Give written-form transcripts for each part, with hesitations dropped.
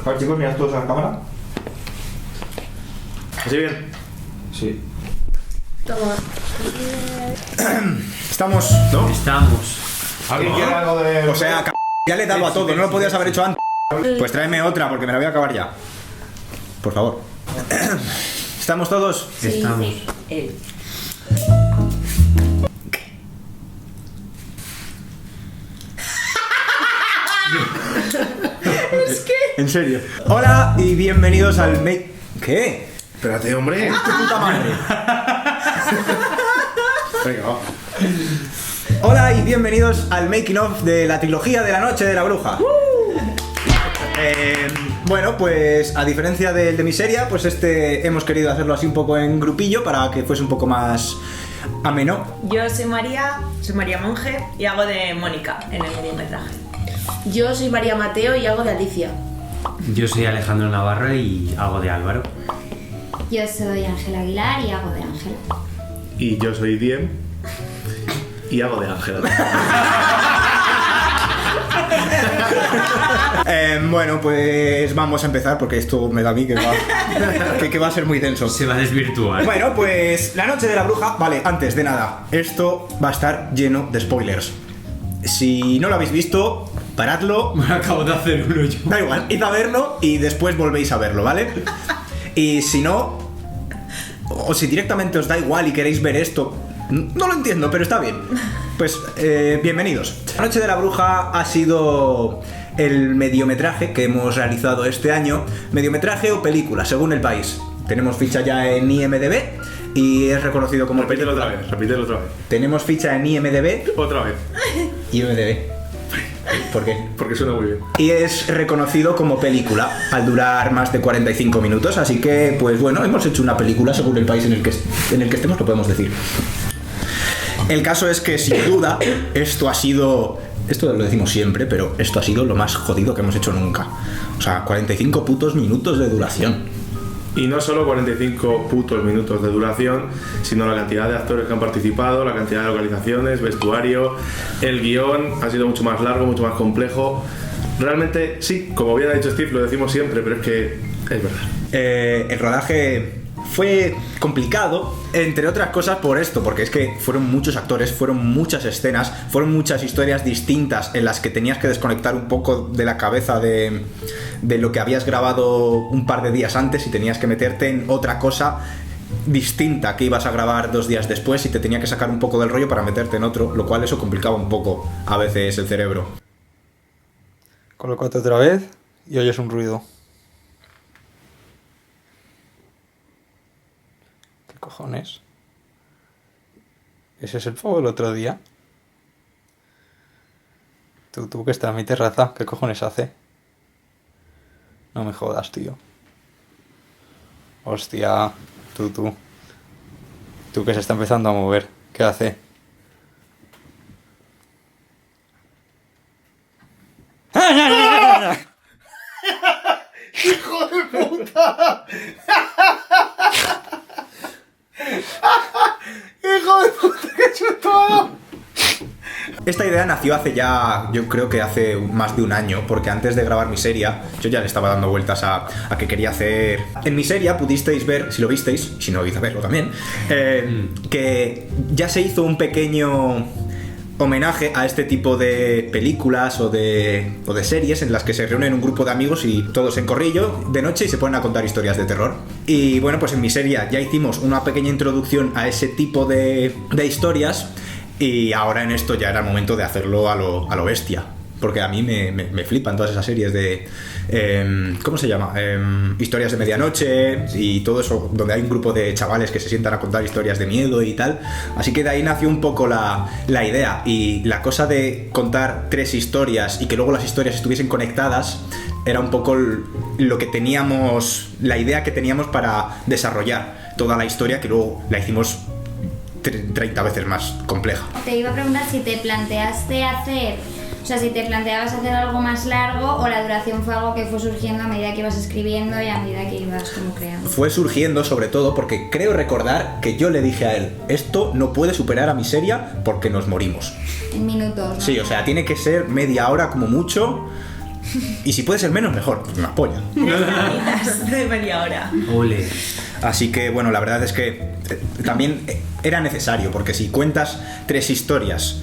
A ver, chicos, mirad todos a la cámara. ¿Así bien? Sí. Toma. Estamos, ¿no? Estamos. ¿Alguien quiere algo de...? O sea, ya le he dado a todo, no lo podías haber hecho antes. Pues tráeme otra, porque me la voy a acabar ya. Por favor. ¿Estamos todos? Sí. Estamos. En serio. Hola y bienvenidos al Make... ¿Qué? Espérate, hombre. ¡Tu puta madre! Venga, va. Hola y bienvenidos al making of de la trilogía de la noche de la bruja. Bueno, pues a diferencia del de Miseria, pues hemos querido hacerlo así un poco en grupillo para que fuese un poco más ameno. Yo soy María Monge y hago de Mónica en el mediometraje. Yo soy María Mateo y hago de Alicia. Yo soy Alejandro Navarro y hago de Álvaro. Yo soy Ángela Aguilar y hago de Ángela. Y yo soy Diem y hago de Ángela. Bueno, pues vamos a empezar porque esto me da a mí que va a ser muy denso. Se va a desvirtuar. Bueno, pues la noche de la bruja. Vale, antes de nada, esto va a estar lleno de spoilers. Si no lo habéis visto, paradlo. Me acabo de hacer uno yo. Da igual, id a verlo y después volvéis a verlo, ¿vale? Y si no, o si directamente os da igual y queréis ver esto, no lo entiendo, pero está bien. Pues bienvenidos. La noche de la bruja ha sido el mediometraje que hemos realizado este año. Mediometraje o película, según el país. Tenemos ficha ya en IMDb y es reconocido como Repítelo película. repítelo otra vez. Tenemos ficha en IMDb. Otra vez. IMDb. ¿Por qué? Porque suena muy bien. Y es reconocido como película al durar más de 45 minutos. Así que, pues bueno, hemos hecho una película según el país en el que estemos, lo podemos decir. El caso es que, sin duda, esto lo decimos siempre, pero esto ha sido lo más jodido que hemos hecho nunca. O sea, 45 putos minutos de duración. Y no solo 45 putos minutos de duración, sino la cantidad de actores que han participado, la cantidad de localizaciones, vestuario, el guión ha sido mucho más largo, mucho más complejo. Realmente, sí, como bien ha dicho Steve, lo decimos siempre, pero es que es verdad. El rodaje fue complicado, entre otras cosas por esto, porque es que fueron muchos actores, fueron muchas escenas, fueron muchas historias distintas en las que tenías que desconectar un poco de la cabeza de lo que habías grabado un par de días antes y tenías que meterte en otra cosa distinta que ibas a grabar 2 días después y te tenía que sacar un poco del rollo para meterte en otro, lo cual eso complicaba un poco a veces el cerebro. Colócate otra vez y oyes un ruido. ¿Qué cojones? ¿Ese es el fuego del otro día? Tú que estás en mi terraza, ¿qué cojones hace? No me jodas, tío. Hostia, tú. Tú que se está empezando a mover, ¿qué hace? ¡Hijo de puta! ¡Hijo de puta, qué chuto! Esta idea nació hace ya, yo creo que hace más de un año, porque antes de grabar Miseria, yo ya le estaba dando vueltas a que quería hacer... En Miseria pudisteis ver, si lo visteis, si no vais a verlo también, que ya se hizo un pequeño homenaje a este tipo de películas o de series en las que se reúnen un grupo de amigos y todos en corrillo de noche y se ponen a contar historias de terror. Y bueno, pues en Miseria ya hicimos una pequeña introducción a ese tipo de historias. Y ahora en esto ya era el momento de hacerlo a lo bestia. Porque a mí me flipan todas esas series de... ¿cómo se llama? Historias de medianoche y todo eso, donde hay un grupo de chavales que se sientan a contar historias de miedo y tal. Así que de ahí nació un poco la idea. Y la cosa de contar 3 historias y que luego las historias estuviesen conectadas era un poco lo que teníamos... La idea que teníamos para desarrollar toda la historia, que luego la hicimos 30 veces más compleja. Te iba a preguntar si te planteaste hacer... O sea, si te planteabas hacer algo más largo o la duración fue algo que fue surgiendo a medida que ibas escribiendo y a medida que ibas como creando. Fue surgiendo sobre todo porque creo recordar que yo le dije a él, esto no puede superar a Miseria porque nos morimos. En minutos, ¿no? Sí, o sea, tiene que ser media hora como mucho Y si puede ser menos, mejor, pues una polla. Horitas de media hora. Ole. Así que bueno, la verdad es que también era necesario, porque si cuentas 3 historias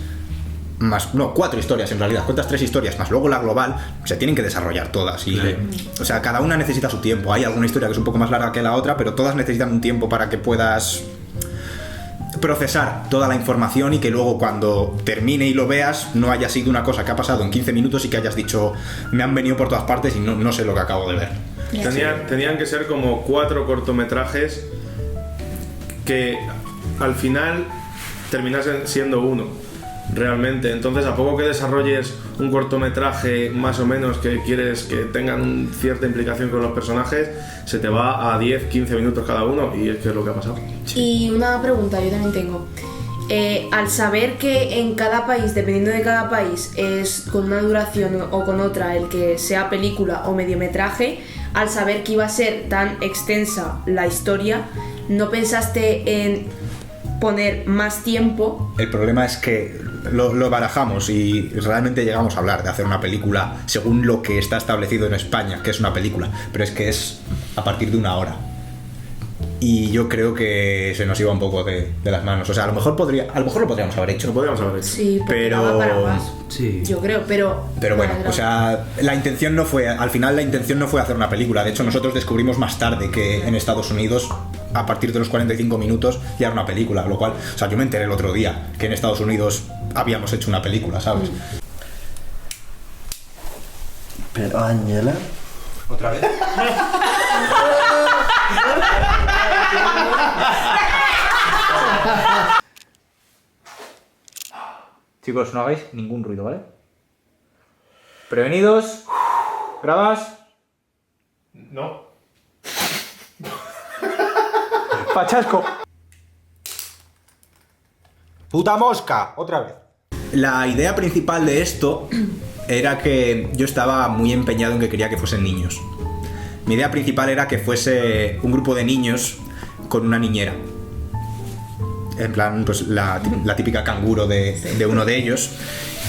más, no, 4 historias en realidad, cuentas 3 historias más luego la global, se tienen que desarrollar todas y, o sea, cada una necesita su tiempo. Hay alguna historia que es un poco más larga que la otra, pero todas necesitan un tiempo para que puedas procesar toda la información y que luego cuando termine y lo veas no haya sido una cosa que ha pasado en 15 minutos y que hayas dicho me han venido por todas partes y no sé lo que acabo de ver. Tenían que ser como 4 cortometrajes que al final terminasen siendo uno, realmente. Entonces, a poco que desarrolles un cortometraje más o menos que quieres que tengan cierta implicación con los personajes, se te va a 10-15 minutos cada uno y es que es lo que ha pasado. Y una pregunta yo también tengo. Al saber que en cada país, dependiendo de cada país, es con una duración o con otra el que sea película o mediometraje, al saber que iba a ser tan extensa la historia, ¿no pensaste en poner más tiempo? El problema es que lo barajamos y realmente llegamos a hablar de hacer una película según lo que está establecido en España, que es una película, pero es que es a partir de 1 hora. Y yo creo que se nos iba un poco de las manos. O sea, a lo mejor lo podríamos haber hecho. Lo podríamos haber hecho. Sí, porque Pero- daba para más. Sí. Yo creo, pero bueno, Vale, o sea, al final la intención no fue hacer una película. De hecho, nosotros descubrimos más tarde que en Estados Unidos, a partir de los 45 minutos, ya era una película. Lo cual, o sea, yo me enteré el otro día que en Estados Unidos habíamos hecho una película, ¿sabes? Pero Ángela, ¿Otra vez? Chicos, no hagáis ningún ruido, ¿vale? Prevenidos. ¿Grabas? No. ¡Pachasco! ¡Puta mosca! Otra vez. La idea principal de esto era que yo estaba muy empeñado en que quería que fuesen niños. Mi idea principal era que fuese un grupo de niños con una niñera. En plan, pues la típica canguro de uno de ellos.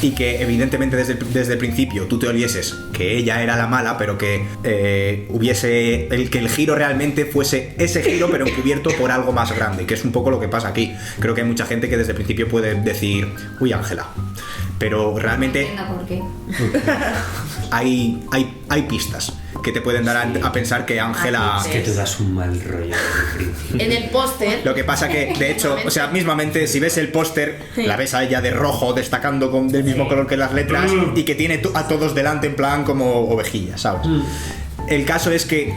Y que evidentemente desde el principio tú te olieses que ella era la mala, pero que hubiese que el giro realmente fuese ese giro, pero encubierto por algo más grande, que es un poco lo que pasa aquí. Creo que hay mucha gente que desde el principio puede decir, uy, Ángela. Pero realmente No entiendo por qué. hay pistas que te pueden dar a pensar que Ángela... Es que tú das un mal rollo desde el principio. en el póster. Lo que pasa que, de hecho, o sea, mismamente, si ves el póster, la ves a ella de rojo, destacando del mismo color que las letras, y que tiene a todos delante en plan como ovejillas, ¿sabes? El caso es que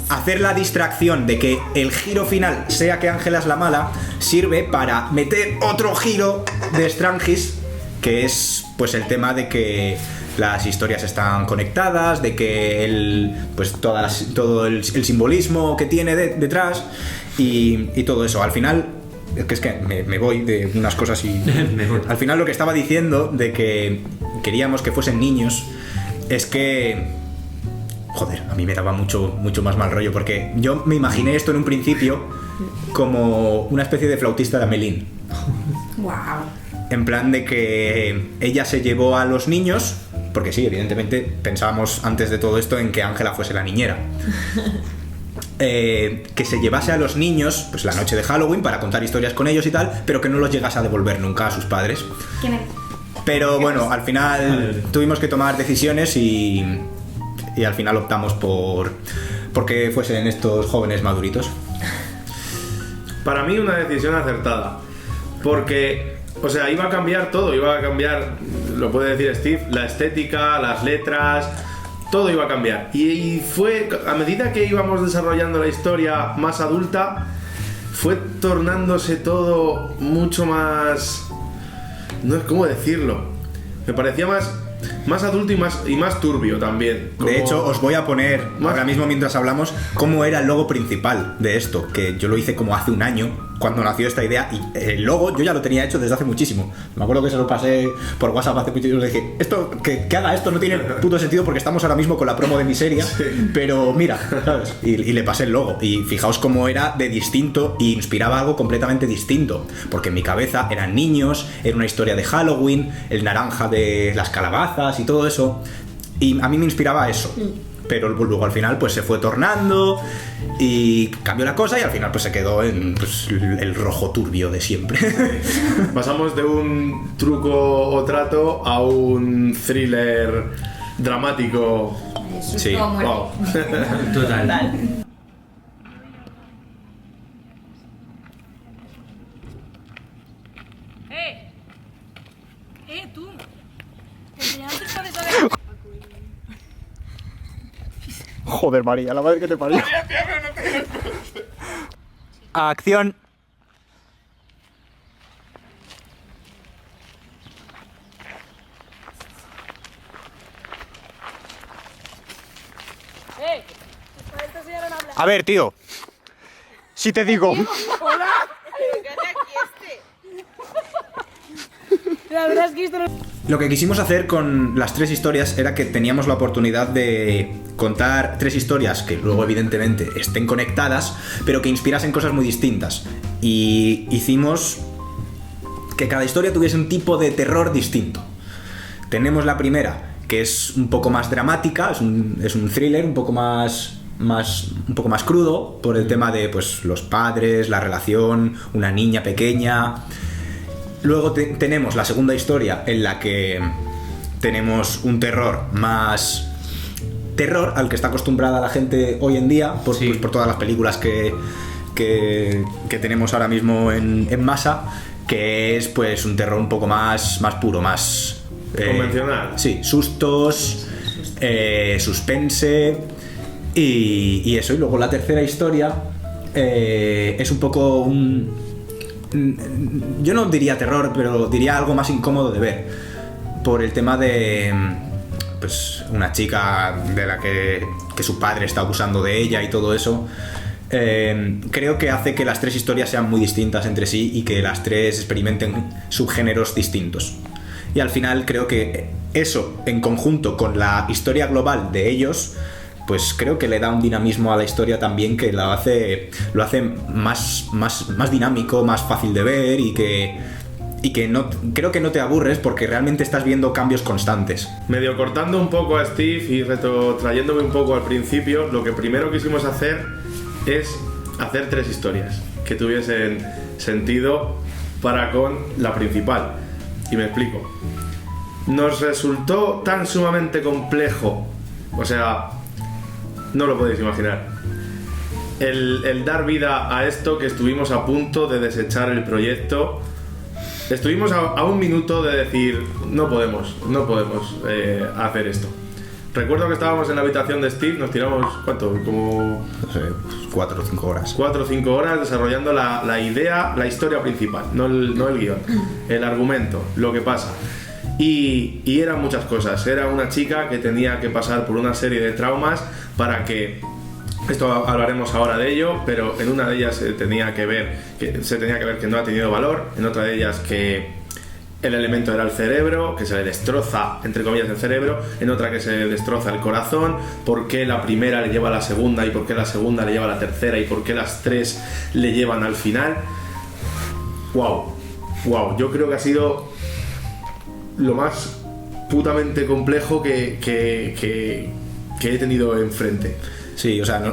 hacer la distracción de que el giro final sea que Ángela es la mala, sirve para meter otro giro de Strangis, que es pues el tema de que las historias están conectadas, de que todo el simbolismo que tiene detrás y todo eso. Al final, es que me voy de unas cosas y... Me voy. Al final lo que estaba diciendo de que queríamos que fuesen niños es que... Joder, a mí me daba mucho más mal rollo, porque yo me imaginé esto en un principio como una especie de flautista de Amelín. Wow. En plan de que ella se llevó a los niños, porque sí, evidentemente pensábamos antes de todo esto en que Ángela fuese la niñera. Que se llevase a los niños pues la noche de Halloween para contar historias con ellos y tal, pero que no los llegase a devolver nunca a sus padres. ¿Qué me- Pero bueno, al final tuvimos que tomar decisiones y al final optamos porque fuesen estos jóvenes maduritos. Para mí una decisión acertada, porque, o sea, iba a cambiar todo, iba a cambiar, lo puede decir Steve, la estética, las letras, todo iba a cambiar. Y fue, a medida que íbamos desarrollando la historia más adulta, fue tornándose todo mucho más... No es cómo decirlo, me parecía más adulto y más turbio también. Como- De hecho, os voy a poner Más- ahora mismo mientras hablamos cómo era el logo principal de esto, que yo lo hice como hace un año cuando nació esta idea, y el logo yo ya lo tenía hecho desde hace muchísimo. Me acuerdo que se lo pasé por WhatsApp hace mucho y le dije, que haga esto no tiene puto sentido porque estamos ahora mismo con la promo de Miseria, pero mira, ¿sabes? Y le pasé el logo y fijaos cómo era de distinto e inspiraba algo completamente distinto, porque en mi cabeza eran niños, era una historia de Halloween, el naranja de las calabazas y todo eso. Y a mí me inspiraba eso. Pero luego al final pues se fue tornando y cambió la cosa y al final pues se quedó en pues, el rojo turbio de siempre. Pasamos de un truco o trato a un thriller dramático. Eso Sí. es como muerte. Wow. Total. Tú. Enseñándote por eso de... Joder, María, la madre que te parió. Acción. Esta señora no habla. A ver, tío. Si te digo. La verdad es que esto no... Lo que quisimos hacer con las 3 historias era que teníamos la oportunidad de contar 3 historias que luego evidentemente estén conectadas, pero que inspirasen cosas muy distintas. Y hicimos que cada historia tuviese un tipo de terror distinto. Tenemos la primera, que es un poco más dramática, es un thriller un poco más crudo por el tema de pues los padres, la relación, una niña pequeña. Luego tenemos la segunda historia en la que tenemos un terror más... terror al que está acostumbrada la gente hoy en día por, Sí. pues, por todas las películas que tenemos ahora mismo en masa, que es pues un terror un poco más puro, más... Convencional. Sí, sustos, suspense y eso. Y luego la tercera historia es un poco yo no diría terror, pero diría algo más incómodo de ver, por el tema de pues una chica de la que su padre está abusando de ella y todo eso. Creo que hace que las 3 historias sean muy distintas entre sí y que las 3 experimenten subgéneros distintos. Y al final creo que eso, en conjunto con la historia global de ellos, pues creo que le da un dinamismo a la historia también que lo hace más dinámico, más fácil de ver y que no, creo que no te aburres porque realmente estás viendo cambios constantes. Medio cortando un poco a Steve y retrotrayéndome un poco al principio, lo que primero quisimos hacer es hacer 3 historias que tuviesen sentido para con la principal. Y me explico. Nos resultó tan sumamente complejo, o sea, no lo podéis imaginar, el dar vida a esto, que estuvimos a punto de desechar el proyecto. Estuvimos a un minuto de decir, no podemos hacer esto. Recuerdo que estábamos en la habitación de Steve, nos tiramos, ¿cuánto? Como... No sé, 4 o 5 horas. 4 o 5 horas desarrollando la idea, la historia principal, no el guión, el argumento, lo que pasa. Y eran muchas cosas. Era una chica que tenía que pasar por una serie de traumas para que... Esto hablaremos ahora de ello, pero en una de ellas se tenía que ver que no ha tenido valor, en otra de ellas que el elemento era el cerebro, que se le destroza, entre comillas, el cerebro, en otra que se le destroza el corazón, por qué la primera le lleva a la segunda y por qué la segunda le lleva a la tercera y por qué las 3 le llevan al final. Wow, yo creo que ha sido lo más putamente complejo que he tenido enfrente. Sí, o sea,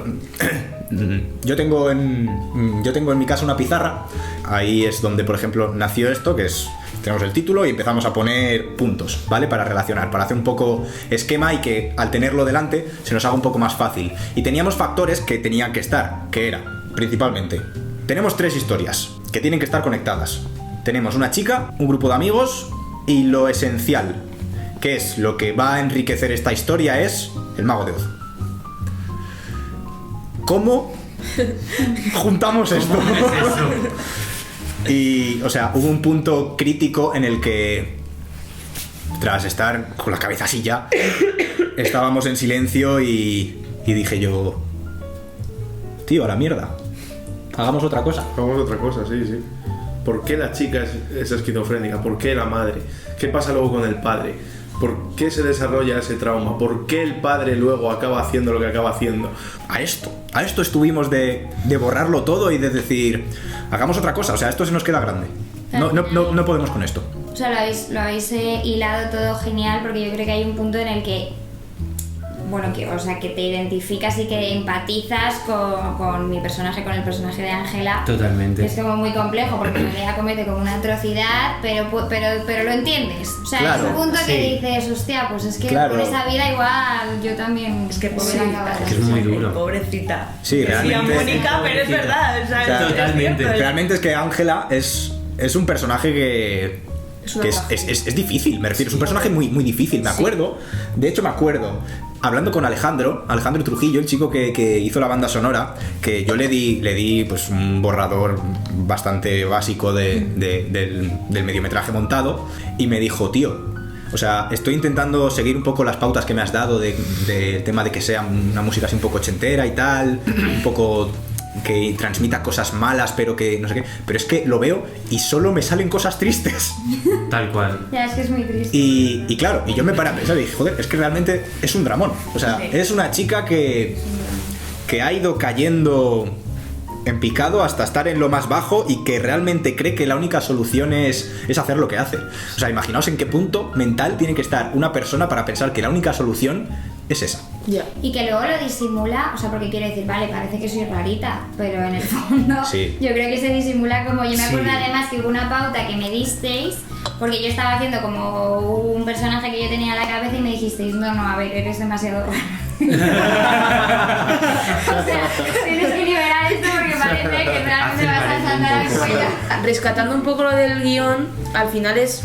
yo tengo en mi casa una pizarra. Ahí es donde, por ejemplo, nació esto, que es... Tenemos el título y empezamos a poner puntos, ¿vale? Para relacionar, para hacer un poco esquema y que al tenerlo delante se nos haga un poco más fácil. Y teníamos factores que tenían que estar, que era, principalmente, tenemos 3 historias que tienen que estar conectadas. Tenemos una chica, un grupo de amigos y lo esencial, que es lo que va a enriquecer esta historia, es el Mago de Oz. ¿Cómo juntamos esto? ¿Cómo es eso? Y, o sea, hubo un punto crítico en el que, tras estar con la cabeza así ya, estábamos en silencio y dije yo, tío, a la mierda, hagamos otra cosa. Hagamos otra cosa, sí. ¿Por qué la chica es esquizofrénica? ¿Por qué la madre? ¿Qué pasa luego con el padre? ¿Por qué se desarrolla ese trauma? ¿Por qué el padre luego acaba haciendo lo que acaba haciendo? A esto estuvimos de borrarlo todo y de decir, hagamos otra cosa, o sea, esto se nos queda grande. No podemos con esto. O sea, lo habéis hilado todo genial, porque yo creo que hay un punto en el que bueno, que te identificas y que empatizas con mi personaje, con el personaje de Ángela. Totalmente. Es como muy complejo porque en realidad comete como una atrocidad, pero lo entiendes. O sea, Claro, es un punto sí. que dices, hostia, pues es que Claro. por esa vida igual yo también. Es que hubiera acabado. Es que es muy duro. Pobrecita. Sí, Decía realmente- Mónica, pero es verdad. O sea, O sea, es totalmente. cierto, Realmente es que Ángela es un personaje que es difícil, me refiero, es un personaje muy, muy difícil, me acuerdo. De hecho, me acuerdo, hablando con Alejandro Trujillo, el chico que hizo la banda sonora, que yo le di pues un borrador bastante básico del mediometraje montado, y me dijo, tío, o sea, estoy intentando seguir un poco las pautas que me has dado del tema de que sea una música así un poco ochentera y tal, un poco que transmita cosas malas, pero que no sé qué, pero es que lo veo y solo me salen cosas tristes. Tal cual. Ya, es que es muy triste. Y claro, y yo me paré a pensar y dije, joder, es que realmente es un dramón. O sea, Sí. es una chica que ha ido cayendo en picado hasta estar en lo más bajo y que realmente cree que la única solución es hacer lo que hace. O sea, imaginaos en qué punto mental tiene que estar una persona para pensar que la única solución es esa. Ya. Y que luego lo disimula, o sea, porque quiero decir, vale, parece que soy rarita, pero en el fondo Sí. yo creo que se disimula como... Yo me acuerdo Sí. además que hubo una pauta que me disteis, porque yo estaba haciendo como un personaje que yo tenía en la cabeza y me dijisteis, no, a ver, eres demasiado raro. O sea, tienes que liberar esto porque parece que realmente vas a saltar al cuello. Rescatando un poco lo del guión, al final es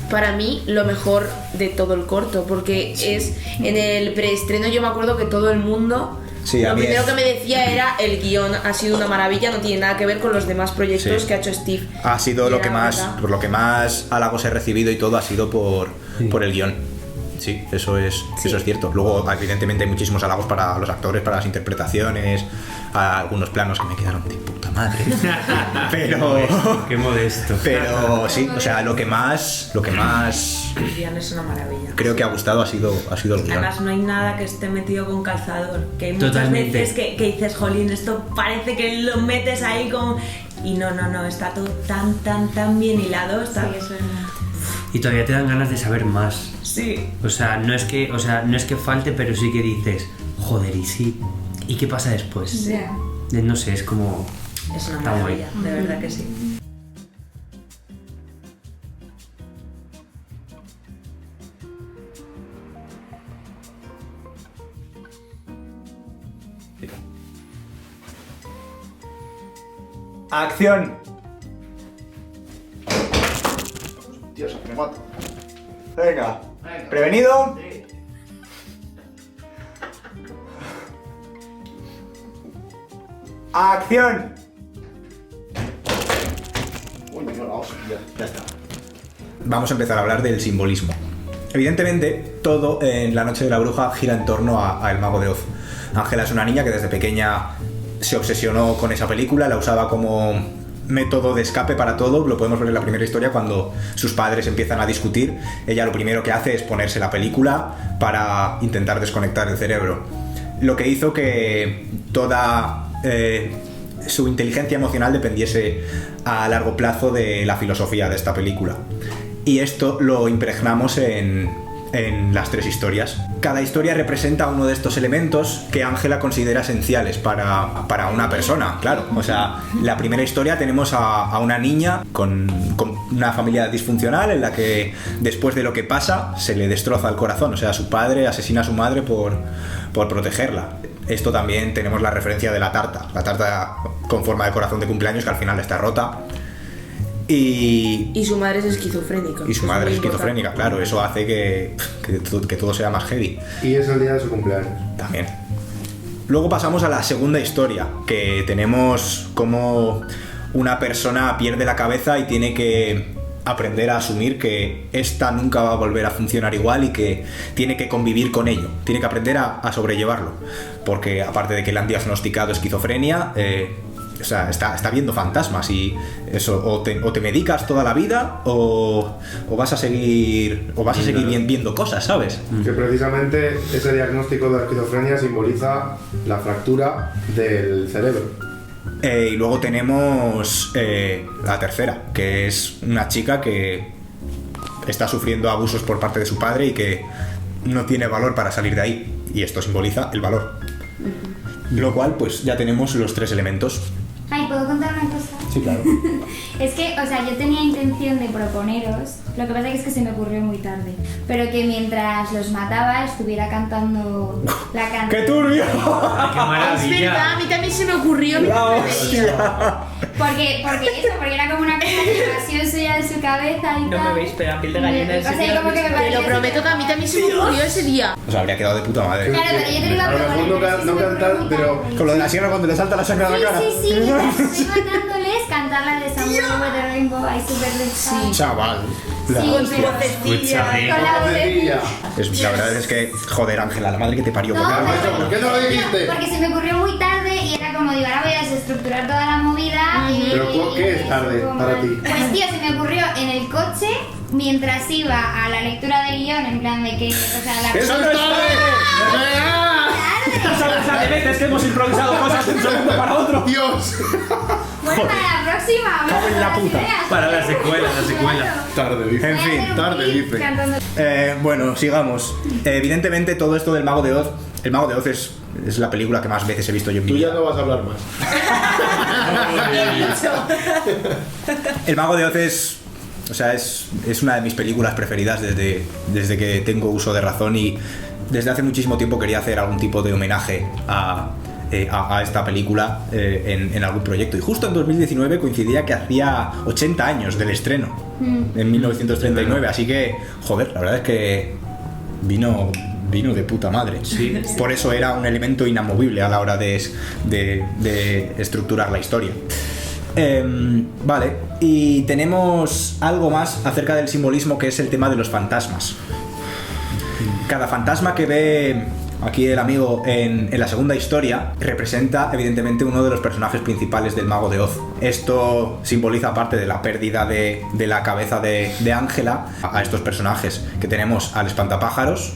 para mí lo mejor de todo el corto, porque es en el preestreno yo me acuerdo que todo el mundo Sí, a lo mí primero es- que me decía era el guión ha sido una maravilla, no tiene nada que ver con los demás proyectos Sí. que ha hecho Steve. Ha sido Y lo era que más, verdad. por lo que más halagos he recibido y todo ha sido por el guión. Sí, eso es cierto. Luego, evidentemente, hay muchísimos halagos para los actores, para las interpretaciones, a algunos planos que me quedaron de puta madre. Qué modesto. Pero sí, o sea, lo que más El guión es una maravilla. creo que ha gustado ha sido el guión. Además no hay nada que esté metido con calzador. Que hay muchas Totalmente. veces que dices, jolín, esto parece que lo metes ahí con... Y no, está todo tan bien hilado. Está... Sí, eso es verdad. Y todavía te dan ganas de saber más. Sí. O sea, no es que falte, pero sí que dices, joder, y sí. ¿Y qué pasa después? Ya. No sé, es como... Es una Está guay. maravilla, de verdad que sí. ¡Acción! Dios, me mato. Venga. ¿Prevenido? ¡Acción! Uy, no, la hostia. Ya está. Vamos a empezar a hablar del simbolismo. Evidentemente, todo en La Noche de la Bruja gira en torno a El Mago de Oz. Ángela es una niña que desde pequeña se obsesionó con esa película, la usaba como método de escape para todo. Lo podemos ver en la primera historia cuando sus padres empiezan a discutir. Ella lo primero que hace es ponerse la película para intentar desconectar el cerebro. Lo que hizo que toda su inteligencia emocional dependiese a largo plazo de la filosofía de esta película. Y esto lo impregnamos en las tres historias. Cada historia representa uno de estos elementos que Ángela considera esenciales para una persona, claro. O sea, la primera historia tenemos a una niña con una familia disfuncional en la que después de lo que pasa se le destroza el corazón. O sea, su padre asesina a su madre por protegerla. Esto también tenemos la referencia de la tarta con forma de corazón de cumpleaños que al final está rota. Y su madre es esquizofrénica. Y su madre es muy esquizofrénica, claro, eso hace que todo sea más heavy. Y es el día de su cumpleaños. También. Luego pasamos a la segunda historia, que tenemos como una persona pierde la cabeza y tiene que aprender a asumir que esta nunca va a volver a funcionar igual y que tiene que convivir con ello, tiene que aprender a sobrellevarlo, porque aparte de que le han diagnosticado esquizofrenia, o sea, está viendo fantasmas y eso, o te medicas toda la vida o vas a seguir viendo cosas, ¿sabes? Que precisamente ese diagnóstico de esquizofrenia simboliza la fractura del cerebro. Y luego tenemos la tercera, que es una chica que está sufriendo abusos por parte de su padre y que no tiene valor para salir de ahí. y esto simboliza el valor. Lo cual, pues ya tenemos los 3 elementos. Ay, ¿puedo contar una cosa? Sí, claro. Es que, o sea, yo tenía intención de proponeros, lo que pasa es que se me ocurrió muy tarde, pero que mientras los mataba estuviera cantando la canción. ¡Qué turbio! ¡Qué Es verdad, maravilla! a mí también se me ocurrió. Porque era como una cosa de invasión suya de su cabeza y No tal. me veis, pero la piel de gallina O sea, como que me Te parecía lo prometo que a mí también se me ocurrió ese día. O sea, habría quedado de puta madre. Claro, pero yo te lo iba a A lo proponer. mejor pero es que no se me cantar, ocurrió muy pero tarde. Con lo de la sierra cuando le salta la sangre a la cara. Sí, mientras estoy matándoles, cantar la de Somewhere Over the Rainbow, I Super Let's Chaval. La Sí, hostia. pero Escúchame. con la Vocecilla. La verdad es que, joder, Ángela, la madre que te parió. No, porque- pero- ¿por qué no lo dijiste? Porque se me ocurrió muy tarde y era como, digo, ahora voy a desestructurar toda la movida y... Pero ¿por qué es tarde para ti? Pues tío, se me ocurrió en el coche mientras iba a la lectura del guión, en plan de que, o sea, la... ¡Eso es tarde! Es que hemos improvisado cosas de un segundo para otro. ¡Dios! Bueno, para la próxima, vamos Cago en la a las puta. ideas. Para la secuela. Tarde, dice. En Voy a hacer fin, un tarde, clip dice. cantando. Bueno, sigamos. Evidentemente, todo esto del Mago de Oz. El Mago de Oz es la película que más veces he visto yo en mi Tú ya vida. no vas a hablar más. El Mago de Oz es. O sea, es una de mis películas preferidas desde que tengo uso de razón, y desde hace muchísimo tiempo quería hacer algún tipo de homenaje a esta película en algún proyecto. Y justo en 2019 coincidía que hacía 80 años del estreno, en 1939. Así que, joder, la verdad es que vino de puta madre. Sí. Por eso era un elemento inamovible a la hora de estructurar la historia. Vale, y tenemos algo más acerca del simbolismo, que es el tema de los fantasmas. Cada fantasma que ve aquí el amigo en la segunda historia representa evidentemente uno de los personajes principales del Mago de Oz. Esto simboliza parte de la pérdida de la cabeza de Ángela a estos personajes, que tenemos al espantapájaros,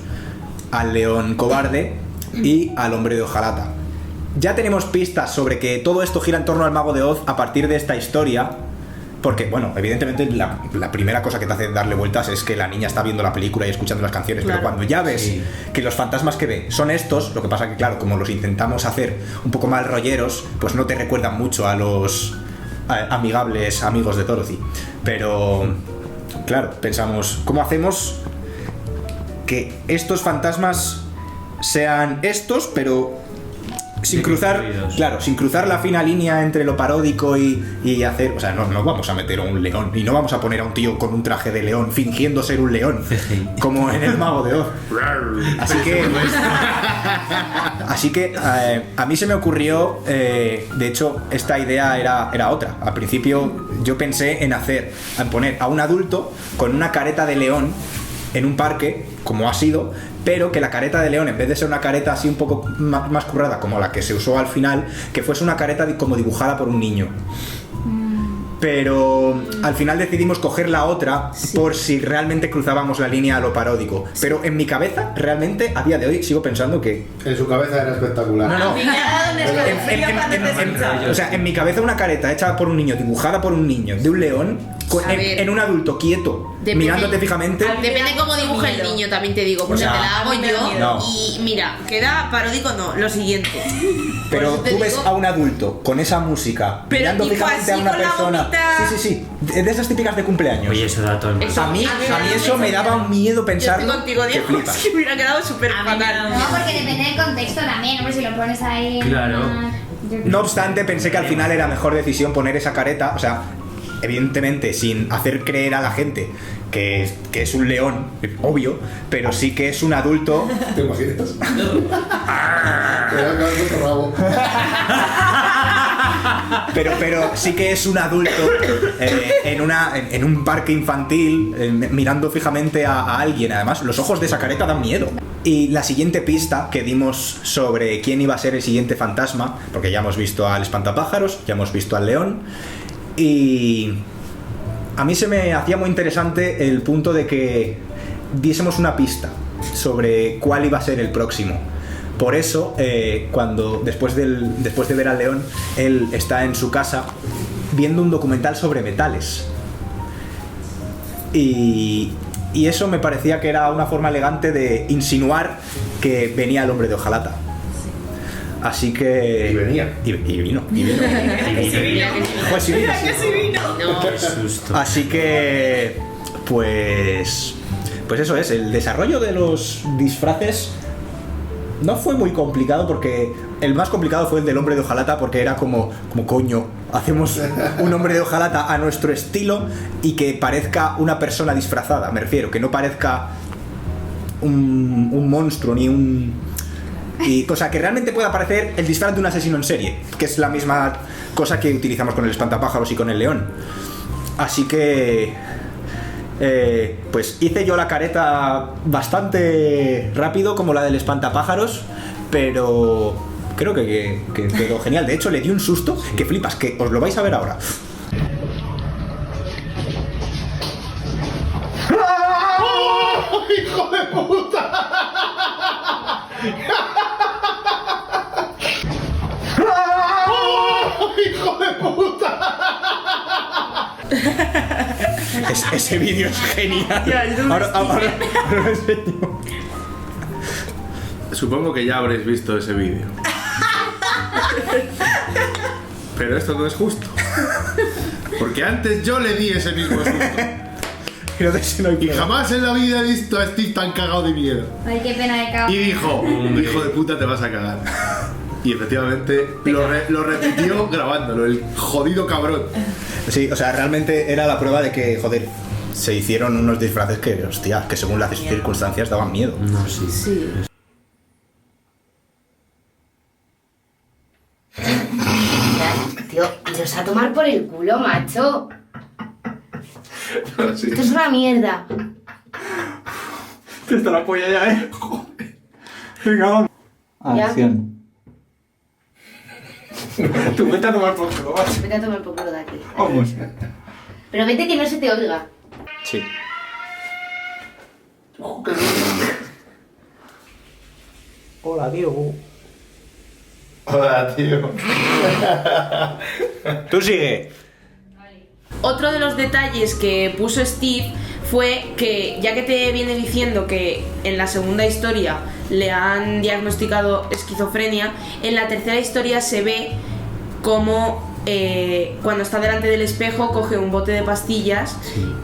al león cobarde y al hombre de hojalata. Ya tenemos pistas sobre que todo esto gira en torno al Mago de Oz a partir de esta historia, porque, bueno, evidentemente la primera cosa que te hace darle vueltas es que la niña está viendo la película y escuchando las canciones, Claro. pero cuando ya ves Sí. que los fantasmas que ve son estos, lo que pasa que, claro, como los intentamos hacer un poco mal rolleros, pues no te recuerdan mucho a los amigables amigos de Dorothy. Pero, claro, pensamos, ¿cómo hacemos que estos fantasmas sean estos, pero sin cruzar, Deconstruidos. claro, sin cruzar la fina línea entre lo paródico y hacer, o sea, no vamos a meter a un león y no vamos a poner a un tío con un traje de león fingiendo ser un león, como en el Mago de Oz. Así que a mí se me ocurrió, de hecho, esta idea era otra. Al principio yo pensé en poner a un adulto con una careta de león en un parque, como ha sido, pero que la careta de león, en vez de ser una careta así un poco más currada como la que se usó al final, que fuese una careta como dibujada por un niño. Pero al final decidimos coger la otra por si realmente cruzábamos la línea a lo paródico. Pero en mi cabeza, realmente, a día de hoy, sigo pensando que... En su cabeza era espectacular. No. O sea, en mi cabeza una careta hecha por un niño, dibujada por un niño, de un león, A ver. en un adulto quieto, Depende. mirándote fijamente... Depende cómo dibuje el niño, también te digo, porque No. te la hago yo No. y mira, queda paródico no, lo siguiente. Pero Por eso te tú ves digo- a un adulto con esa música, Pero mirando tipo fijamente a así una con la persona... boquita. Sí, de esas típicas de cumpleaños. Oye, eso da todo el Eso- a mí a mí eso me daba un miedo Yo pensarlo. estoy contigo, que Diego, flipas. es que me hubiera quedado súper A mí me da fatal. No, porque depende del contexto también, hombre, si lo pones ahí... Claro. No obstante, pensé que al final era mejor decisión poner esa careta, o sea, evidentemente sin hacer creer a la gente que es un león, obvio, pero sí que es un adulto. ¿Te imaginas? Te voy a acabar con tu rabo. Pero sí que es un adulto en un parque infantil, mirando fijamente a alguien. Además, los ojos de esa careta dan miedo. Y la siguiente pista que dimos sobre quién iba a ser el siguiente fantasma, porque ya hemos visto al espantapájaros, ya hemos visto al león, y a mí se me hacía muy interesante el punto de que diésemos una pista sobre cuál iba a ser el próximo. Por eso, cuando después de ver al león, él está en su casa viendo un documental sobre metales. Y eso me parecía que era una forma elegante de insinuar que venía el hombre de hojalata. Así que... Y venía. Y vino. Pues sí vino. Qué susto. Así que... Pues eso es, el desarrollo de los disfraces no fue muy complicado, porque el más complicado fue el del hombre de hojalata, porque era como coño, hacemos un hombre de hojalata a nuestro estilo y que parezca una persona disfrazada, me refiero, que no parezca un monstruo ni un... Y cosa que realmente pueda parecer el disfraz de un asesino en serie, que es la misma cosa que utilizamos con el espantapájaros y con el león. Así que... pues hice yo la careta bastante rápido, como la del espantapájaros, pero creo que quedó genial. De hecho, le di un susto que flipas, que os lo vais a ver ahora. ¡Oh, ¡hijo de puta! ¡Oh, ¡hijo de puta! Ese vídeo es genial. Ahora lo enseño. Supongo que ya habréis visto ese vídeo. Pero esto no es justo. Porque antes yo le di ese mismo susto. Pero de ese no hay Y prueba. jamás en la vida he visto a Steve tan cagado de miedo. Ay, qué pena de cago. Y dijo, hijo de puta, te vas a cagar. Y efectivamente lo repitió grabándolo, el jodido cabrón. Sí, o sea, realmente era la prueba de que, joder, se hicieron unos disfraces que, hostia, que según las circunstancias daban miedo. No, sí. Sí. Tío, iros a tomar por el culo, macho. Esto es una mierda. Te está la polla ya, ¿eh? Venga, vamos. Ya. Acción. Tú vete a tomar por culo, vas. Vete a tomar por culo de aquí. Vamos. Pero vete que no se te oiga. Sí. Hola, Diego. Hola, tío. Tú sigue. Otro de los detalles que puso Steve fue que, ya que te viene diciendo que en la segunda historia le han diagnosticado esquizofrenia, en la tercera historia se ve como cuando está delante del espejo coge un bote de pastillas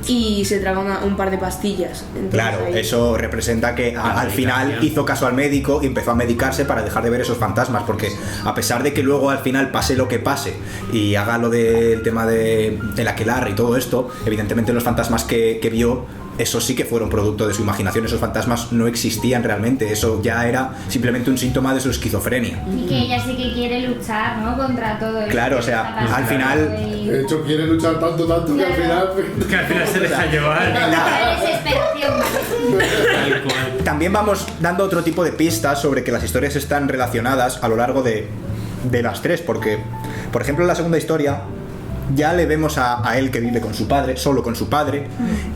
y se traga un par de pastillas. Entonces, Claro, ahí- eso representa que al final hizo caso al médico y empezó a medicarse para dejar de ver esos fantasmas, porque a pesar de que luego al final pase lo que pase y haga lo del tema del aquelarre y todo esto, evidentemente los fantasmas que vio, esos sí que fueron producto de su imaginación, esos fantasmas no existían realmente, eso ya era simplemente un síntoma de su esquizofrenia. Y que ella sí que quiere luchar, ¿no? Contra todo esto. Claro, o que sea, está pasando al final- y- De hecho, quiere luchar tanto que al final... Que al final se deja llevar. La desesperación. Tal cual. También vamos dando otro tipo de pistas sobre que las historias están relacionadas a lo largo de las tres, porque, por ejemplo, en la segunda historia ya le vemos a él que vive con su padre, solo con su padre,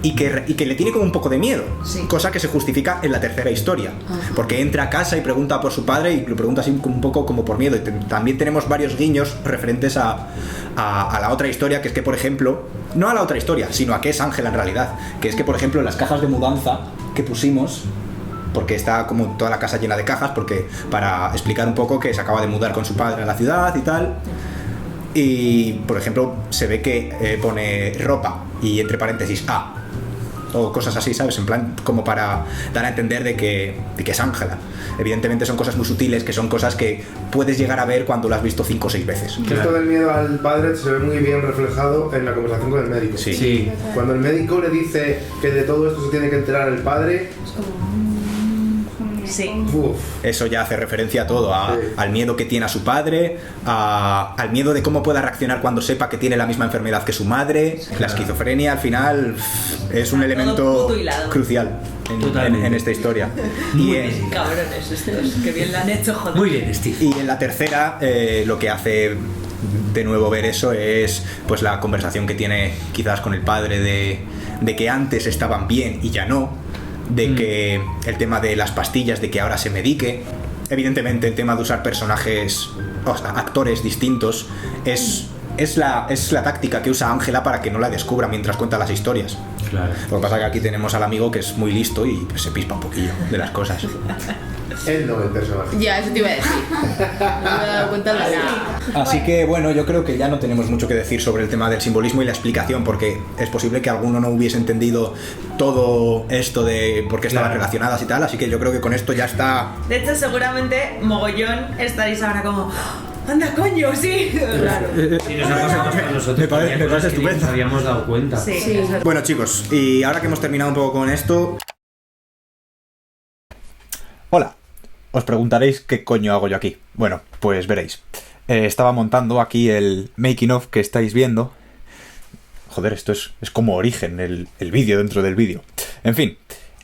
y que le tiene como un poco de miedo, Sí. cosa que se justifica en la tercera historia, porque entra a casa y pregunta por su padre y lo pregunta así un poco como por miedo. Y también tenemos varios guiños referentes a la otra historia, que es que, por ejemplo, no a la otra historia, sino a que es Ángela en realidad, que es que, por ejemplo, en las cajas de mudanza que pusimos, porque está como toda la casa llena de cajas, porque para explicar un poco que se acaba de mudar con su padre a la ciudad y tal. Y, por ejemplo, se ve que pone ropa y entre paréntesis A o cosas así, ¿sabes? En plan, como para dar a entender de que es Ángela. Evidentemente son cosas muy sutiles, que son cosas que puedes llegar a ver cuando lo has visto 5 o 6 veces. Esto del miedo al padre se ve muy bien reflejado en la conversación con el médico. Sí. Sí. Cuando el médico le dice que de todo esto se tiene que enterar el padre, Sí. uf, Eso ya hace referencia a todo, Sí. al miedo que tiene a su padre, al miedo de cómo pueda reaccionar cuando sepa que tiene la misma enfermedad que su madre. La esquizofrenia al final es un Todo elemento puto hilado. crucial Totalmente. en esta historia. Muy Y bien. Cabrones estos, que bien lo han hecho, joder. Muy bien, Steve. Y en la tercera, lo que hace de nuevo ver eso es pues la conversación que tiene quizás con el padre de que antes estaban bien y ya no, de que el tema de las pastillas, de que ahora se medique. Evidentemente el tema de usar personajes, o sea, actores distintos es la táctica que usa Ángela para que no la descubra mientras cuenta las historias. Claro. Lo que pasa es que aquí tenemos al amigo que es muy listo y pues, se pispa un poquillo de las cosas. Él no, el personaje. Ya, eso te iba a decir. No me he dado cuenta de nada. Así que bueno, yo creo que ya no tenemos mucho que decir sobre el tema del simbolismo y la explicación, porque es posible que alguno no hubiese entendido todo esto de por qué estaban relacionadas y tal, así que yo creo que con esto ya está. De hecho, seguramente mogollón estaréis ahora como... ¡Anda, coño! ¡Sí! Claro. Sí, nos ha pasado a nosotros. Me parece estupendo. Nos habíamos dado cuenta. Sí. Bueno, chicos, y ahora que hemos terminado un poco con esto... Hola, os preguntaréis qué coño hago yo aquí. Bueno, pues veréis. Estaba montando aquí el making of que estáis viendo. Joder, esto es como Origen, el vídeo dentro del vídeo. En fin,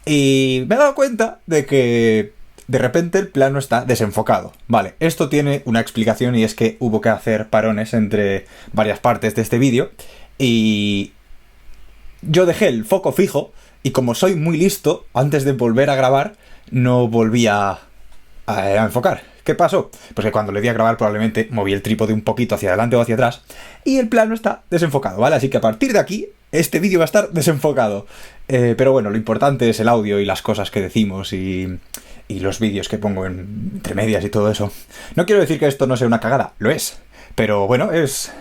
y me he dado cuenta de que de repente el plano está desenfocado. Vale, esto tiene una explicación y es que hubo que hacer parones entre varias partes de este vídeo y yo dejé el foco fijo y como soy muy listo, antes de volver a grabar, no volví a enfocar. ¿Qué pasó? Pues que cuando le di a grabar probablemente moví el trípode un poquito hacia adelante o hacia atrás y el plano está desenfocado, ¿vale? Así que a partir de aquí, este vídeo va a estar desenfocado. Pero bueno, lo importante es el audio y las cosas que decimos y los vídeos que pongo entre medias y todo eso. No quiero decir que esto no sea una cagada, lo es. Pero bueno, es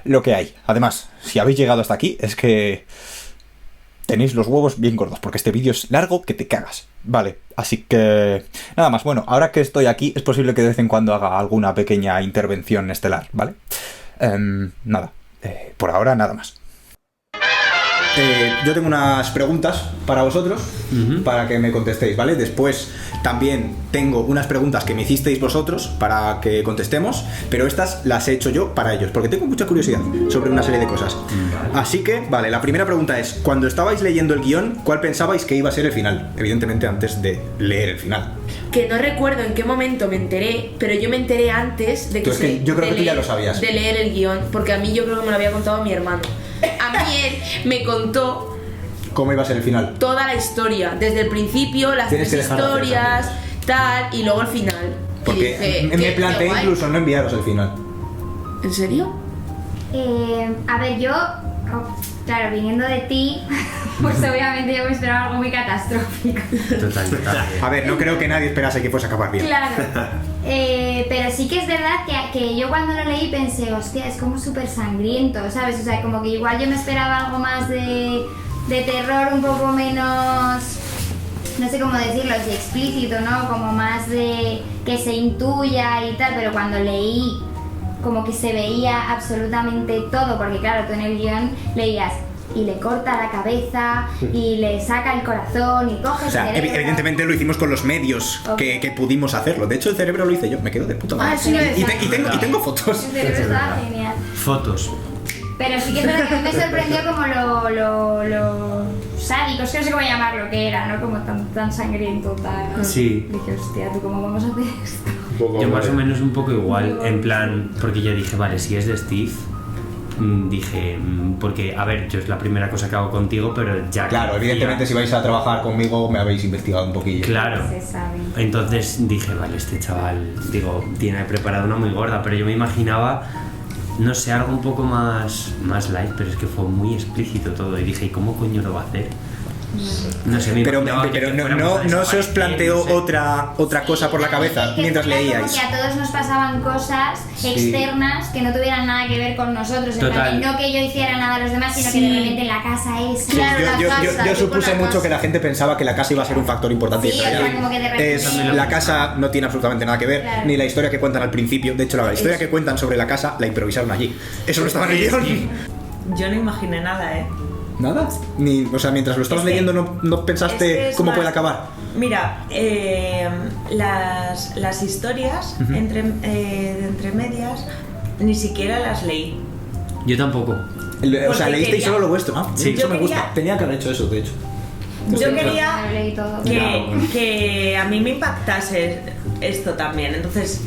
lo que hay. Además, si habéis llegado hasta aquí, es que tenéis los huevos bien gordos, porque este vídeo es largo que te cagas. Vale, así que... nada más, bueno, ahora que estoy aquí, es posible que de vez en cuando haga alguna pequeña intervención estelar, ¿vale? Nada, por ahora nada más. Yo tengo unas preguntas para vosotros, para que me contestéis, ¿vale? Después también tengo unas preguntas que me hicisteis vosotros para que contestemos, pero estas las he hecho yo para ellos, porque tengo mucha curiosidad sobre una serie de cosas. Así que, vale, la primera pregunta es, cuando estabais leyendo el guión, ¿cuál pensabais que iba a ser el final? Evidentemente antes de leer el final. Que no recuerdo en qué momento me enteré, pero yo me enteré antes de que... yo creo que tú ya lo sabías. De leer el guión, porque a mí yo creo que me lo había contado mi hermano. A mí él me contó ¿cómo iba a ser el final? toda la historia, desde el principio, las tres historias, tal, y luego el final. Porque me planteé incluso no enviaros el final. ¿En serio? A ver, yo, claro, viniendo de ti, pues obviamente yo me esperaba algo muy catastrófico. Total. A ver, no creo que nadie esperase que fuese a acabar bien. Claro. Pero sí que es verdad que yo cuando lo leí pensé, hostia, es como súper sangriento, ¿sabes? O sea, como que igual yo me esperaba algo más de terror, un poco menos, no sé cómo decirlo, así explícito, ¿no? Como más de que se intuya y tal, pero cuando leí como que se veía absolutamente todo, porque claro, tú en el guión leías y le corta la cabeza y le saca el corazón y coge el cerebro. Evidentemente lo hicimos con los medios que pudimos hacerlo. De hecho, el cerebro lo hice yo, me quedo de puta madre. Sí, y tengo fotos. El cerebro estaba genial. Fotos. Pero sí que es verdad que me sorprendió como lo sádicos, que no sé cómo llamarlo, que era, ¿no? Como tan sangriento, tan... Sí. Dije, hostia, ¿tú cómo vamos a hacer esto? Yo más o menos un poco igual, en plan, porque yo dije, vale, si es de Steve, dije, porque, a ver, yo es la primera cosa que hago contigo, pero ya... Claro, evidentemente si vais a trabajar conmigo me habéis investigado un poquillo. Claro. Se sabe. Entonces dije, vale, este chaval, digo, tiene preparado una muy gorda, pero yo me imaginaba, no sé, algo un poco más light, pero es que fue muy explícito todo y dije, ¿y cómo coño lo va a hacer? No sé, pero no se os planteó otra cosa por la cabeza mientras leíais. Como que a todos nos pasaban cosas externas que no tuvieran nada que ver con nosotros. En plan, no que yo hiciera nada a los demás, sino que de repente la casa es... Claro, yo supuse mucho que la gente pensaba que la casa iba a ser un factor importante. Sí, o sea, como que de repente... La casa no tiene absolutamente nada que ver, ni la historia que cuentan al principio. De hecho, la historia que cuentan sobre la casa la improvisaron allí. Eso no estaba en el guión. Yo no imaginé nada, ¿Nada? O sea, mientras lo estabas leyendo no pensaste cómo puede acabar. Mira, las historias entre medias ni siquiera las leí. Yo tampoco. O sea, leísteis solo lo vuestro, ¿no? Sí. Eso me gusta. Tenía que haber hecho eso, de hecho. Yo quería que a mí me impactase esto también. Entonces,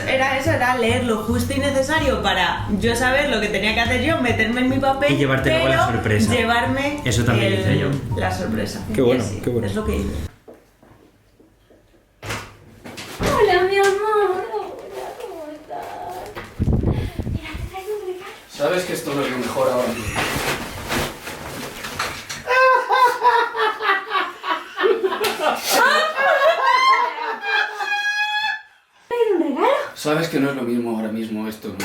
era leer lo justo y necesario para yo saber lo que tenía que hacer yo, meterme en mi papel y llevarte luego la sorpresa. Llevarme eso también hice yo. La sorpresa. Qué bueno, sí, qué bueno. Es lo que hice. Hola, mi amor. Hola, ¿cómo estás? Mira, te traigo un regalo. Sabes que esto no es lo mejor ahora mismo. Sabes que no es lo mismo ahora mismo esto, ¿no?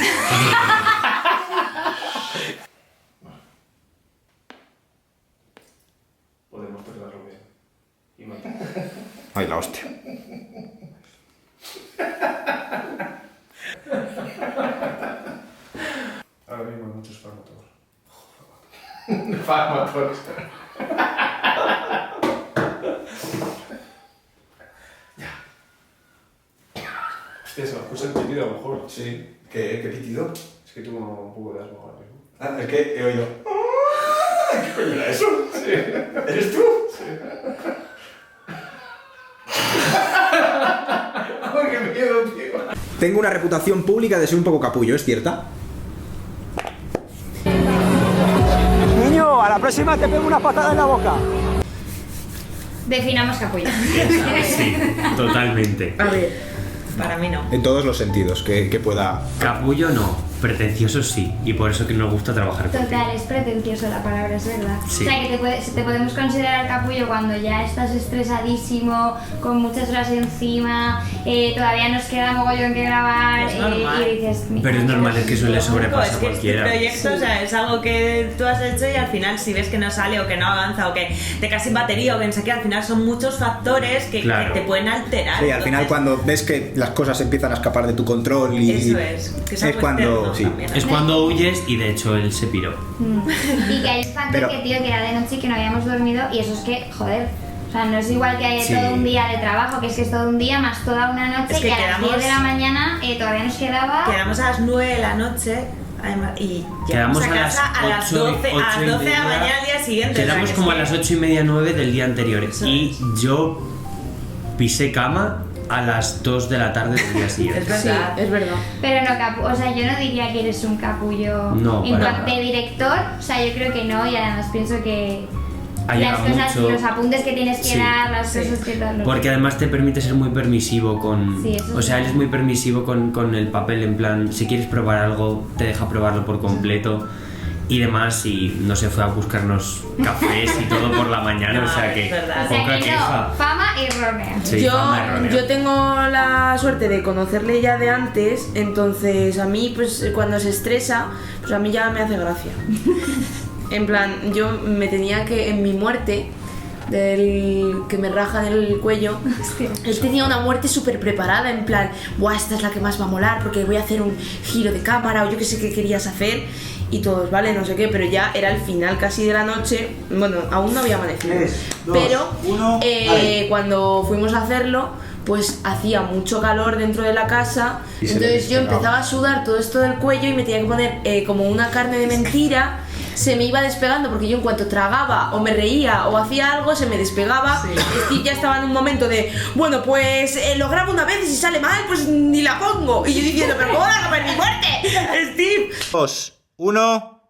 Podemos tocarlo bien. Y no. Ay, la hostia. Ahora mismo hay muchos fármacos. Fármacos. Hostia, se me puso el pitido a lo mejor. Sí. ¿Qué pitido? Es que tuvo un poco de asma ahora mismo. Ah, es que he oído. ¿Qué coño era eso? Sí. ¿Eres tú? Sí. ¡Ay, qué miedo, tío! Tengo una reputación pública de ser un poco capullo, ¿es cierta? Niño, a la próxima te pego una patada en la boca. Definamos capullo. Sí, totalmente. A ver, para mí no. En todos los sentidos, que pueda... Capullo no, pretencioso sí, y por eso que nos gusta trabajar con Total, es pretencioso la palabra, es verdad. Sí. O sea, que te podemos considerar capullo cuando ya estás estresadísimo, con muchas horas encima, todavía nos queda mogollón que grabar, Es normal. y dices... Pero es normal, es que suele sobrepasar Es que cualquiera. este proyecto, o sea, es algo que tú has hecho y al final si ves que no sale o que no avanza o que te quedas sin batería o que no sé qué, al final son muchos factores que te pueden alterar. Sí, al final cuando ves que las cosas empiezan a escapar de tu control y... Eso es, que es algo cuando... externo Sí. también. Es cuando huyes y de hecho él se piró. Y que hay un factor Pero- que, tío, que era de noche y que no habíamos dormido, y eso es que, joder, o sea, no es igual que haya Sí. todo un día de trabajo, que es todo un día más toda una noche, Es que y a las quedamos- 10 de la mañana todavía nos quedaba... Quedamos a las 9 de la noche además, y Quedamos llegamos a a casa a las 8 12, a las 12 de la mañana al día siguiente. Quedamos o sea, que como a sí. las 8:30, 9 del día anterior. Eso Y yo pisé cama a las 2 de la tarde del día siguiente. Es verdad. Sí, es verdad. Pero no o sea, yo no diría que eres un capullo No, en para cuanto nada. de director, o sea, yo creo que no, y además pienso que Ayuda las cosas, mucho. los apuntes que tienes que Sí. dar, las Sí. cosas que tal. Porque además te permite ser muy permisivo con... Sí, eso o sea, sí. él es muy permisivo con el papel, en plan, si quieres probar algo, te deja probarlo por completo y demás, y no se fue a buscarnos cafés y todo por la mañana, No, o sea es que verdad. O sea poca que queja. no, fama errónea. Sí, fama errónea. yo tengo la suerte de conocerle ya de antes, entonces a mí, pues cuando se estresa, pues a mí ya me hace gracia. En plan, yo me tenía que, en mi muerte, del que me rajan el cuello, él tenía una muerte súper preparada, en plan, buah, esta es la que más va a molar porque voy a hacer un giro de cámara o yo qué sé qué querías hacer y todos, vale, no sé qué, pero ya era el final casi de la noche, bueno, aún no había amanecido, 3, 2, pero 1, vale. cuando fuimos a hacerlo, pues hacía mucho calor dentro de la casa, Y se entonces le yo despegaba. empezaba a sudar todo esto del cuello y me tenía que poner como una carne de mentira, se me iba despegando porque yo en cuanto tragaba o me reía o hacía algo se me despegaba. Steve ya estaba en un momento de, bueno, pues lo grabo una vez y si sale mal pues ni la pongo, y yo diciendo, pero ¿cómo van a comer mi muerte? Steve. 2, 1...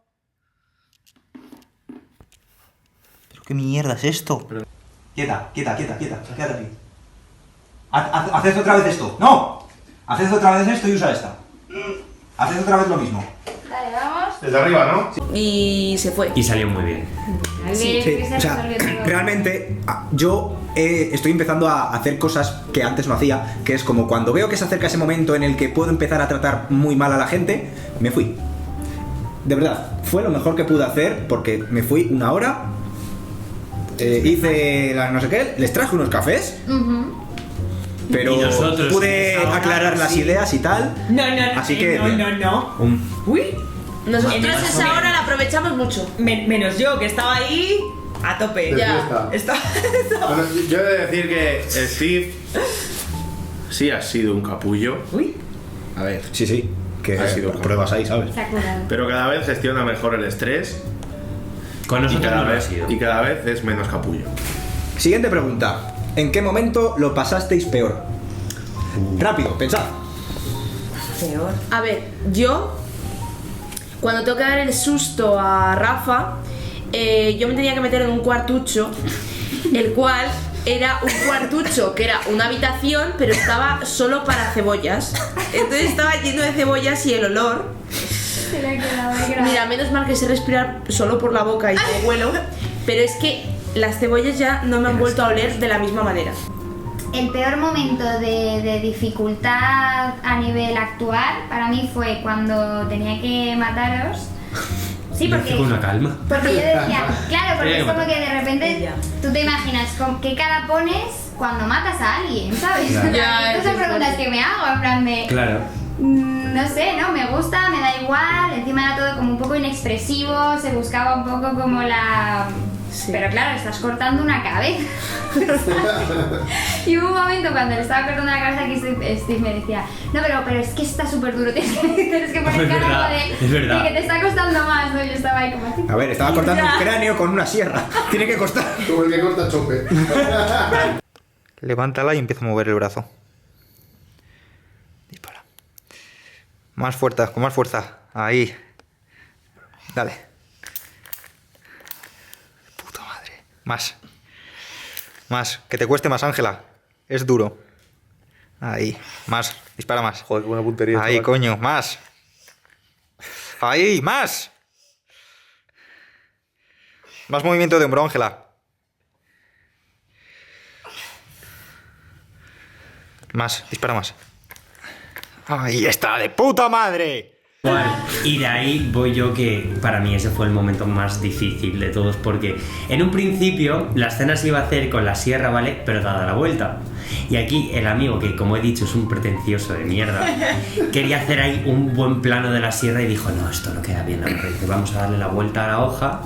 ¿Pero qué mierda es esto? Quieta, quédate aquí. Haced otra vez esto. ¡No! Haced otra vez esto y usa esta. Haced otra vez lo mismo. Dale, vamos. Desde arriba, ¿no? Y se fue. Y salió muy bien. Sí, Sí, o sea, realmente yo estoy empezando a hacer cosas que antes no hacía, que es como cuando veo que se acerca ese momento en el que puedo empezar a tratar muy mal a la gente, me fui. De verdad, fue lo mejor que pude hacer porque me fui una hora, hice las no sé qué, les traje unos cafés, pero Y nosotros pude en esa hora, aclarar las sí. ideas y tal. No, Así que no. Uy, Nosotros En esa hora la aprovechamos mucho. Menos yo, que estaba ahí a tope. De Ya. fiesta. Estaba... Bueno, yo he de decir que Steve sí ha sido un capullo. Uy. A ver, sí, que Ha sido pruebas ahí, ¿sabes? Se ha curado. pero cada vez gestiona mejor el estrés Con y nosotros no cada, lo ha vez, sido. y cada vez es menos capullo. Siguiente pregunta. ¿En qué momento lo pasasteis peor? Rápido, pensad. Peor. A ver, yo cuando tengo que dar el susto a Rafa, yo me tenía que meter en un cuartucho, el cual era un cuartucho que era una habitación, pero estaba solo para cebollas. Entonces estaba lleno de cebollas y el olor. Mira, menos mal que sé respirar solo por la boca y no huelo, pero es que las cebollas ya no me han vuelto a oler de la misma manera. el peor momento de dificultad a nivel actual para mí fue cuando tenía que mataros. Sí, porque, con una calma. porque yo decía, claro, porque es como que de repente tú te imaginas con qué cara pones cuando matas a alguien, ¿sabes? Claro. Estas son preguntas que me hago, en plan de... Claro. No sé, ¿no? Me gusta, me da igual, encima era todo como un poco inexpresivo, se buscaba un poco como la... Sí. Pero claro, estás cortando una cabeza. Y hubo un momento cuando le estaba cortando la cabeza que Steve me decía, no, pero es que está súper duro, tienes que poner cara de que te está costando más, ¿no? Yo estaba ahí como así. A ver, estaba cortando un cráneo con una sierra. Tiene que costar. Como el que corta chope. Levántala y empieza a mover el brazo. Dispara. Más fuerza, con más fuerza. Ahí. Dale. Puta madre. Más. Más. Que te cueste más, Ángela. Es duro. Ahí. Más. Dispara más. Joder, qué buena puntería. Ahí, chaval. coño. Más. Ahí, más. Más movimiento de hombro, Ángela. Más, dispara más. Ahí está, de puta madre. Y de ahí voy yo, que para mí ese fue el momento más difícil de todos, porque en un principio la escena se iba a hacer con la sierra, ¿vale? Pero dada la vuelta. Y aquí el amigo, que como he dicho es un pretencioso de mierda, quería hacer ahí un buen plano de la sierra y dijo, no, esto no queda bien, vamos a darle la vuelta a la hoja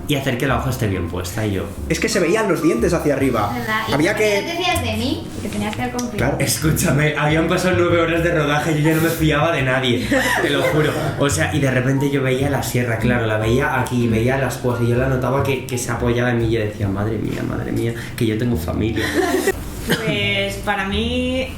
y hacer que la hoja esté bien puesta. Y yo, Es que se veían los dientes hacia arriba. ¿Verdad? ¿Y Había tú qué que... decías de mí? Que tenías que haber confiado. Claro. escúchame, habían pasado 9 horas de rodaje, yo ya no me fiaba de nadie, te lo juro. O sea, y de repente yo veía la sierra, claro, la veía aquí, veía las cosas y yo la notaba que se apoyaba en mí y yo decía, madre mía, que yo tengo familia. Pues para mí,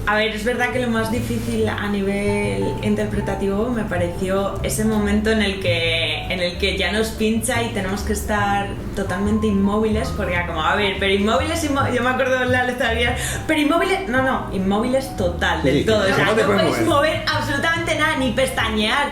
a ver, es verdad que lo más difícil a nivel interpretativo me pareció ese momento en el que ya nos pincha y tenemos que estar totalmente inmóviles, porque era como, a ver, pero inmóviles, yo me acuerdo de la letra, pero inmóviles, no, inmóviles total, del todo, o sea, no puedes mover absolutamente nada, ni pestañear.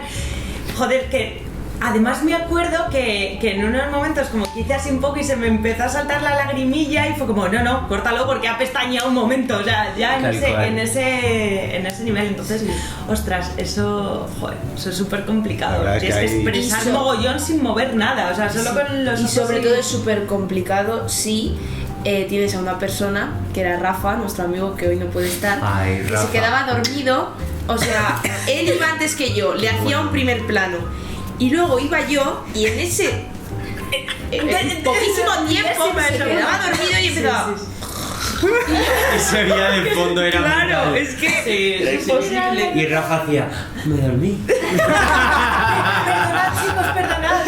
Joder, que además me acuerdo que en unos momentos como que hice así un poco y se me empezó a saltar la lagrimilla y fue como, no, córtalo porque ha pestañeado un momento, o sea, ya en ese nivel. Entonces, ostras, eso es súper complicado. Tienes que expresar mogollón sin mover nada, o sea, solo con los Y ojos. sobre todo es súper complicado si tienes a una persona, que era Rafa, nuestro amigo que hoy no puede estar, Ay, que Rafa. se quedaba dormido, o sea, él iba antes que yo, le hacía un primer plano. Y luego iba yo y en ese en poquísimo tiempo se quedaba dormido y empezaba... Y se veía de fondo, era Claro, brutal. es que es imposible. Y Rafa hacía, me dormí. Perdonad, chicos, perdonad.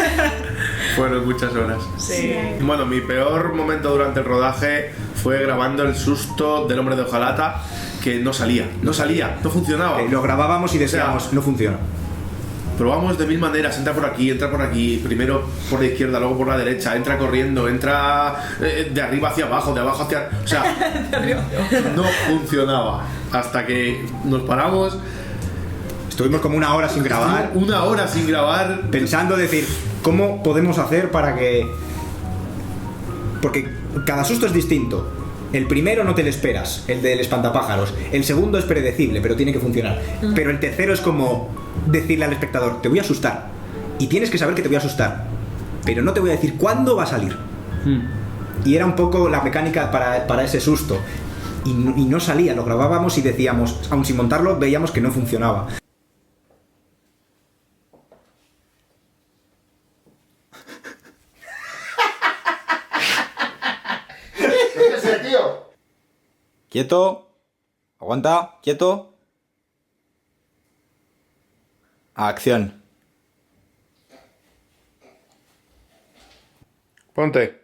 Fueron muchas horas. Sí. Bueno, mi peor momento durante el rodaje fue grabando el susto del hombre de hojalata, que no salía, no funcionaba. Lo grabábamos y decíamos, no funciona. Probamos de mil maneras, entra por aquí, primero por la izquierda, luego por la derecha, entra corriendo, entra de arriba hacia abajo, de abajo hacia... O sea, no funcionaba. Hasta que nos paramos... Estuvimos como una hora sin grabar. Una hora sin grabar. Pensando, decir, ¿cómo podemos hacer para que...? Porque cada susto es distinto. El primero no te lo esperas, el del espantapájaros. El segundo es predecible, pero tiene que funcionar. Pero el tercero es como decirle al espectador, te voy a asustar. Y tienes que saber que te voy a asustar. Pero no te voy a decir cuándo va a salir. Y era un poco la mecánica para ese susto. Y no salía, lo grabábamos y decíamos, aun sin montarlo, veíamos que no funcionaba. Tío. Quieto. Aguanta. Quieto. Acción. Ponte.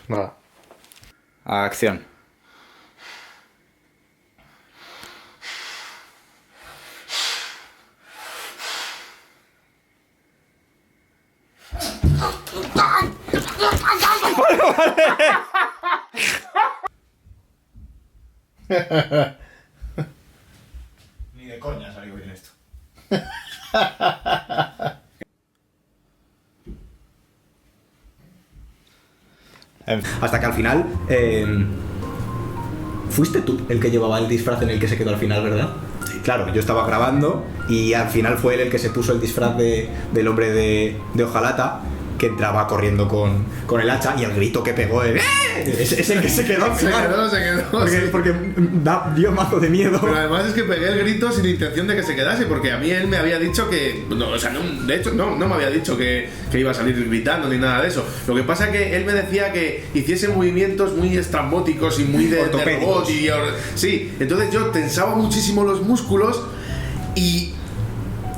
Nada. Acción. Ni de coña salió bien esto. Hasta que al final... fuiste tú el que llevaba el disfraz en el que se quedó al final, ¿verdad? Sí. Claro, yo estaba grabando y al final fue él el que se puso el disfraz del hombre de hojalata, que entraba corriendo con el hacha, y el grito que pegó es el que se quedó al final. Se quedó. Porque dio mazo de miedo. Pero además es que pegué el grito sin intención de que se quedase, porque a mí él me había dicho que... No, o sea, de hecho no me había dicho que iba a salir gritando ni nada de eso. Lo que pasa es que él me decía que hiciese movimientos muy estrambóticos y muy de robot sí, entonces yo tensaba muchísimo los músculos y...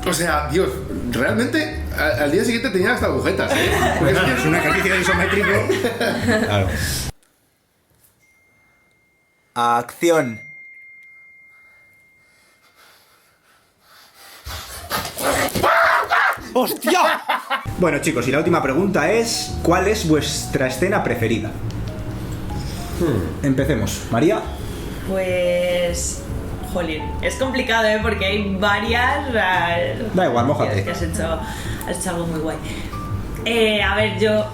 O sea, Dios, realmente al día siguiente tenía hasta agujetas, ¿eh? Porque es un ejercicio isométrico. Claro. Acción. ¡Hostia! Bueno, chicos, y la última pregunta es: ¿cuál es vuestra escena preferida? Empecemos. ¿María? Pues... Jolín, es complicado, porque hay varias... Da igual, mójate. Que has hecho algo muy guay. A ver, yo...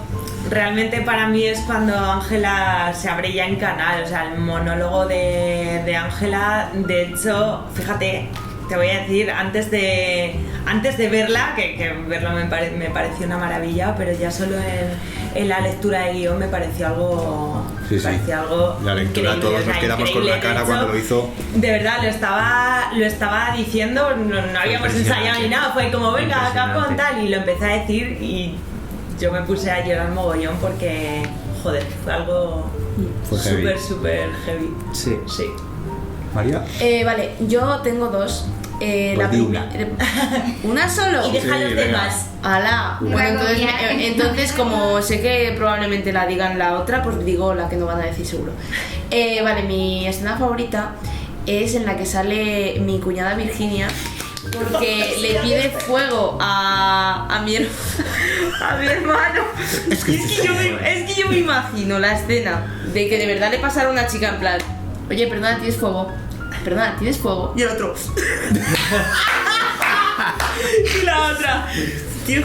Realmente para mí es cuando Ángela se abre ya en canal, o sea, el monólogo de Ángela, de hecho, fíjate, te voy a decir, antes de verla, que verla me pareció una maravilla, pero ya solo en la lectura de guión me pareció algo... Sí. Algo la lectura, increíble, todos nos quedamos con la cara cuando lo hizo. De verdad, lo estaba diciendo, no habíamos ensayado ni nada, fue como, venga, acá con tal, y lo empecé a decir y yo me puse a llorar mogollón porque, joder, fue algo súper heavy. Sí. ¿María? Vale, yo tengo dos. Pues ¿Una solo? Y deja los demás. ¡Hala! Bueno, entonces como sé que probablemente la digan la otra, pues digo la que no van a decir seguro. Vale, mi escena favorita es en la que sale mi cuñada Virginia, porque le pide fuego a mi hermano. Es que yo me imagino la escena de que de verdad le pasara a una chica en plan: oye, perdona, ¿tienes fuego? Perdona, ¿tienes fuego? Y el otro... y la otra... Tío,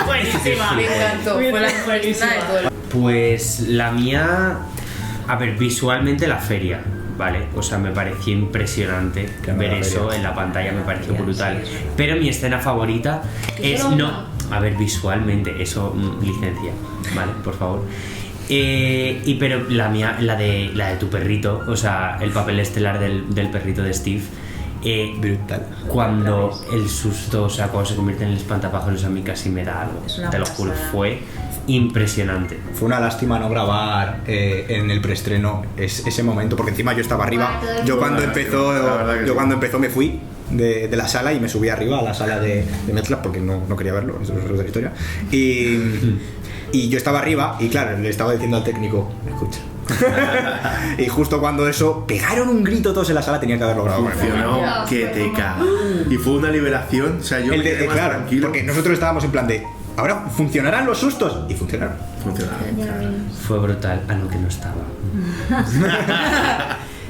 buenísima. Me encantó, fue la mejor escena de todo. Pues la mía... A ver, visualmente la feria, ¿vale? O sea, me pareció impresionante ver eso en la pantalla, me pareció brutal. Pero mi escena favorita es... A ver, visualmente, eso, licencia, ¿vale? Por favor. Pero la mía, la de tu perrito, o sea, el papel estelar del perrito de Steve, brutal. Cuando el susto, o sea, cuando se convierte en el espantapájaros, a mí casi me da algo. Te lo juro, fue impresionante. Fue una lástima no grabar en el preestreno ese momento, porque encima yo estaba arriba. Yo cuando empezó me fui de la sala y me subí arriba a la sala de mezclas porque no quería verlo, eso es otra historia. Y yo estaba arriba y claro, le estaba diciendo al técnico: escucha. Y justo cuando eso, pegaron un grito todos en la sala, tenía que haberlo grabado. Funcionó que te cagas. Y fue una liberación, o sea, yo me quedé más tranquilo. Porque nosotros estábamos en plan de: ¿ahora funcionarán los sustos? Y funcionaron. Fue brutal. No, que no estaba.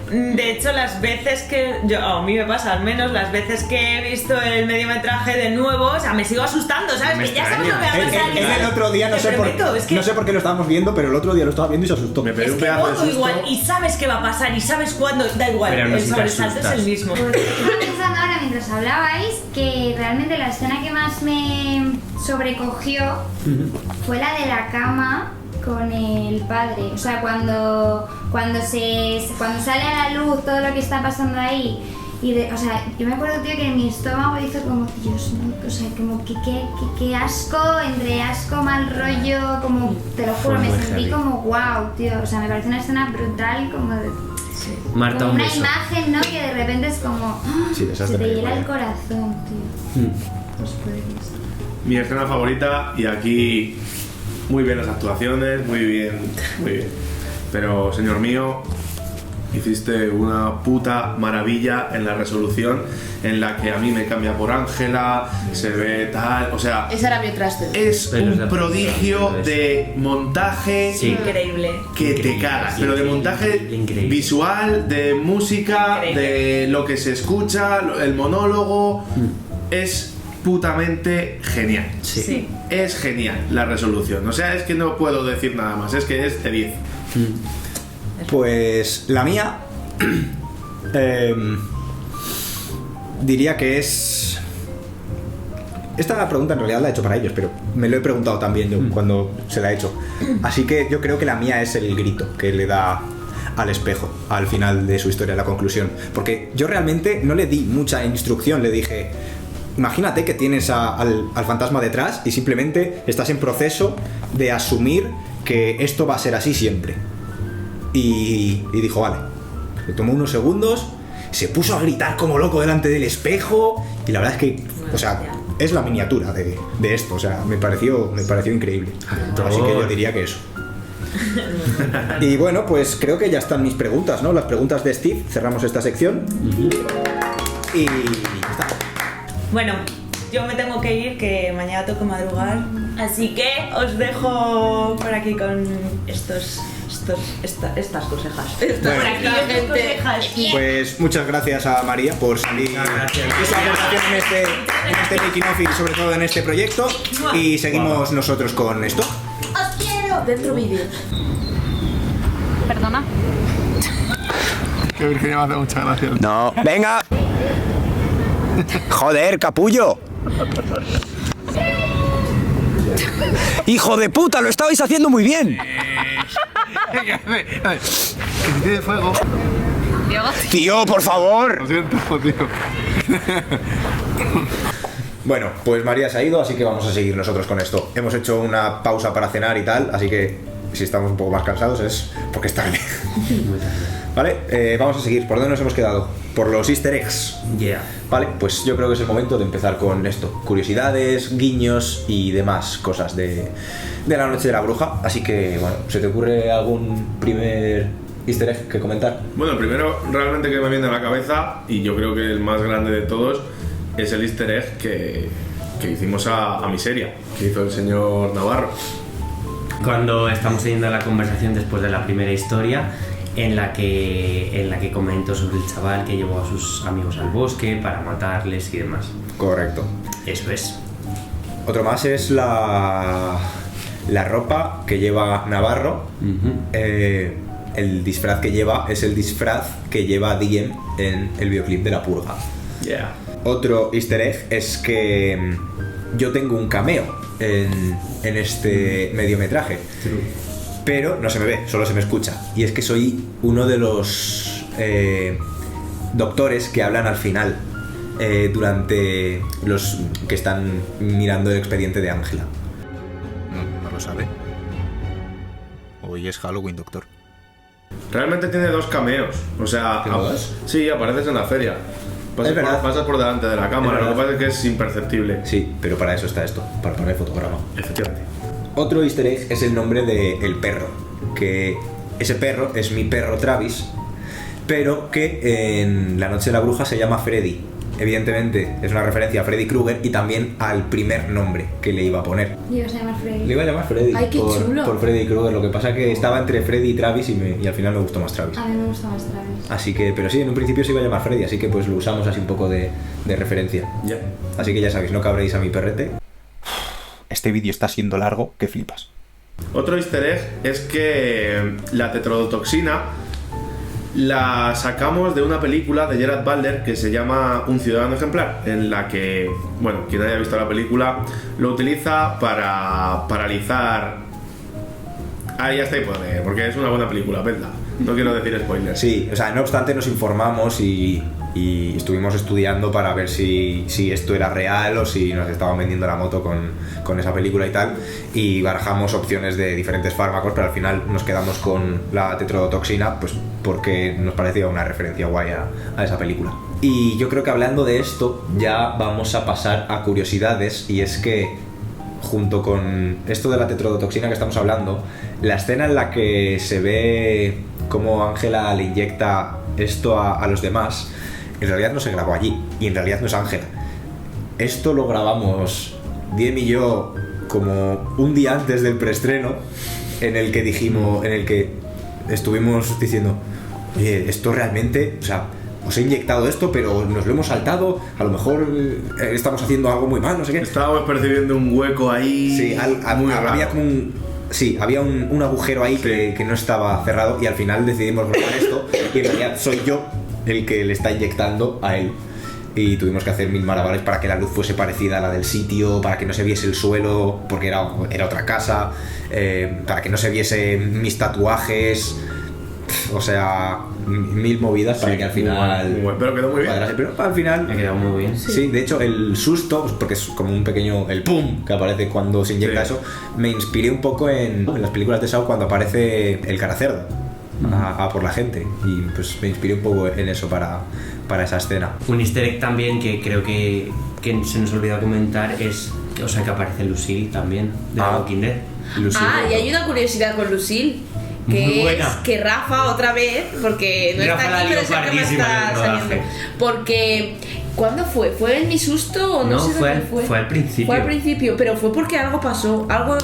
De hecho, las veces que a mí me pasa, al menos las veces que he visto el mediometraje de nuevo, o sea, me sigo asustando, ¿sabes? Que ya sabes lo que va a pasar. El otro día, no sé por qué lo estábamos viendo, pero el otro día lo estaba viendo y se asustó. Me pegué un pedazo de susto. Igual, y sabes qué va a pasar y sabes cuándo, da igual, el sobresalto es el mismo. Pues estaba pensando ahora mientras hablabais que realmente la escena que más me sobrecogió fue la de la cama con el padre, o sea, cuando sale a la luz todo lo que está pasando ahí o sea, yo me acuerdo, tío, que en mi estómago hizo como, Dios mío, o sea, como que qué asco, entre asco, mal rollo, como, te lo juro, me sentí como wow, tío, o sea, me parece una escena brutal, como de... Marta, como una imagen, ¿no? Que de repente es como, se te hiela el corazón, tío. Pues puede ser. Mi escena favorita, y aquí muy bien las actuaciones, muy bien. Pero, señor mío, hiciste una puta maravilla en la resolución, en la que a mí me cambia por Ángela, se ve tal, o sea... Esa era mi otra escena. Es un prodigio de montaje... Sí. Increíble. Que te cagas, pero de montaje visual, de música, de lo que se escucha, el monólogo... Es putamente genial. Sí. Es genial la resolución. O sea, es que no puedo decir nada más. Es que es de 10. Pues la mía diría que es... Esta pregunta en realidad la he hecho para ellos, pero me lo he preguntado también yo cuando se la he hecho. Así que yo creo que la mía es el grito que le da al espejo al final de su historia, la conclusión. Porque yo realmente no le di mucha instrucción, le dije... Imagínate que tienes al fantasma detrás y simplemente estás en proceso de asumir que esto va a ser así siempre. Y dijo, vale. Le tomó unos segundos, se puso a gritar como loco delante del espejo y la verdad es que, o sea, es la miniatura de esto, o sea, me pareció increíble. Así que yo diría que eso. Y bueno, pues creo que ya están mis preguntas, ¿no? Las preguntas de Steve, cerramos esta sección. Y ya está. Bueno, yo me tengo que ir, que mañana tengo que madrugar. Así que os dejo por aquí con estas consejas. Bueno, Por aquí estas consejas. pues muchas gracias a María por salir y su aportación en este making of y sobre todo en este proyecto. Y seguimos nosotros con esto. ¡Os quiero! Dentro vídeo. Perdona. Que Virginia me hace muchas gracias. No, venga. Joder, capullo. Hijo de puta, lo estabais haciendo muy bien. Que si tiene fuego. Tío, por favor. Lo siento, tío. Bueno, pues María se ha ido, así que vamos a seguir nosotros con esto. Hemos hecho una pausa para cenar y tal, así que si estamos un poco más cansados es porque es tarde. Vale, vamos a seguir. ¿Por dónde nos hemos quedado? Por los easter eggs. Vale, pues yo creo que es el momento de empezar con esto. Curiosidades, guiños y demás cosas de la noche de la bruja. Así que, bueno, ¿se te ocurre algún primer easter egg que comentar? Bueno, el primero realmente que me viene a la cabeza, y yo creo que el más grande de todos, es el easter egg que hicimos a Miseria, que hizo el señor Navarro. Cuando estamos teniendo la conversación después de la primera historia, en la que comentó sobre el chaval que llevó a sus amigos al bosque para matarles y demás. Correcto. Eso es. Otro más es la ropa que lleva Navarro. El disfraz que lleva es el disfraz que lleva Diem en el videoclip de La Purga. Otro easter egg es que yo tengo un cameo en este mediometraje. Pero no se me ve, solo se me escucha. Y es que soy uno de los doctores que hablan al final durante los que están mirando el expediente de Ángela. No lo sabe. Hoy es Halloween, doctor. Realmente tiene 2 cameos. O sea, sí, apareces en la feria. Pasas por delante de la cámara, lo que pasa es que es imperceptible. Sí, pero para eso está esto, para poner fotograma. Efectivamente. Otro easter egg es el nombre del perro, que ese perro es mi perro Travis, pero que en La Noche de la Bruja se llama Freddy. Evidentemente es una referencia a Freddy Krueger y también al primer nombre que le iba a poner. Le ibas a llamar Freddy. Le iba a llamar Freddy. Ay, qué chulo. Por Freddy Krueger, lo que pasa es que estaba entre Freddy y Travis y al final me gustó más Travis. A mí me gusta más Travis. Así que, pero sí, en un principio se iba a llamar Freddy, así que pues lo usamos así un poco de referencia. Así que ya sabéis, no cabréis a mi perrete. Este vídeo está siendo largo, que flipas. Otro easter egg es que la tetrodotoxina la sacamos de una película de Gerard Butler que se llama Un ciudadano ejemplar, en la que, bueno, quien haya visto la película lo utiliza para paralizar. Ahí ya está, porque es una buena película, vedla. No quiero decir spoilers. Sí, o sea, no obstante nos informamos y estuvimos estudiando para ver si esto era real o si nos estaban vendiendo la moto con esa película y tal, y barajamos opciones de diferentes fármacos, pero al final nos quedamos con la tetrodotoxina pues porque nos parecía una referencia guay a esa película. Y yo creo que hablando de esto ya vamos a pasar a curiosidades, y es que junto con esto de la tetrodotoxina que estamos hablando, la escena en la que se ve cómo Ángela le inyecta esto a los demás, en realidad no se grabó allí, y en realidad no es Ángela. Esto lo grabamos Diem y yo como un día antes del preestreno, en el que estuvimos diciendo, oye, esto realmente, o sea, os he inyectado esto, pero nos lo hemos saltado, a lo mejor estamos haciendo algo muy mal, no sé qué. Estábamos percibiendo un hueco ahí. Sí, había como había un agujero ahí que no estaba cerrado y al final decidimos grabar esto y en realidad soy yo el que le está inyectando a él. Y tuvimos que hacer 1000 malabares para que la luz fuese parecida a la del sitio, para que no se viese el suelo, porque era otra casa, para que no se viese mis tatuajes, o sea, 1000 movidas para que al final... Muy bueno, pero quedó muy bien. Pero al final... Me ha quedado muy bien. Sí, de hecho el susto, porque es como un pequeño... el pum que aparece cuando se inyecta eso, me inspiré un poco en las películas de Saw cuando aparece el caracerdo a por la gente, y pues me inspiré un poco en eso para esa escena. Un easter egg también que creo que se nos olvidó comentar es, o sea, que aparece Lucille también, de The Walking Dead. Lucille, y hay una curiosidad con Lucille, que es que Rafa otra vez, porque no Rafa está aquí, pero es el que me está saliendo. Porque, ¿cuándo fue? ¿Fue en mi susto o no sé dónde fue? Fue al principio. Fue al principio, pero fue porque algo pasó, algo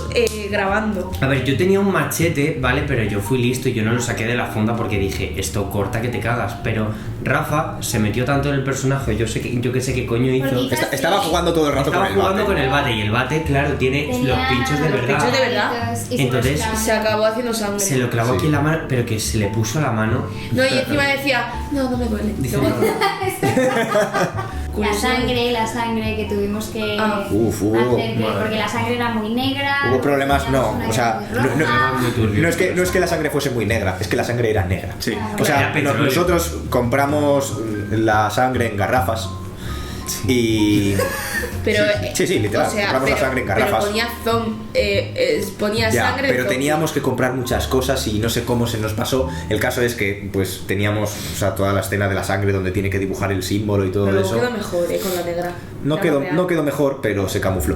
grabando. A ver, yo tenía un machete, ¿vale? Pero yo fui listo y yo no lo saqué de la funda porque dije, esto corta que te cagas. Pero Rafa se metió tanto en el personaje, yo que sé qué coño hizo. Estaba jugando todo el rato con el bate. Estaba jugando con el bate y el bate, claro, tiene los pinchos de verdad. Los pinchos de verdad. Entonces se acabó haciendo sangre. Se lo clavó aquí en la mano, pero que se le puso a la mano. No, y encima decía, no me duele. Dice, La sangre que tuvimos que hacer, porque la sangre era muy negra. Hubo problemas, o sea, no es que la sangre fuese muy negra, es que la sangre era negra. Sí. O sea, nosotros compramos la sangre en garrafas y... Pero, sí, literal, o sea, compramos la sangre en garrafas. Pero ponía sangre. Pero teníamos que comprar muchas cosas y no sé cómo se nos pasó. El caso es que pues teníamos, o sea, toda la escena de la sangre donde tiene que dibujar el símbolo y todo pero eso. Quedó mejor, con la negra. No quedó mejor, pero se camufló.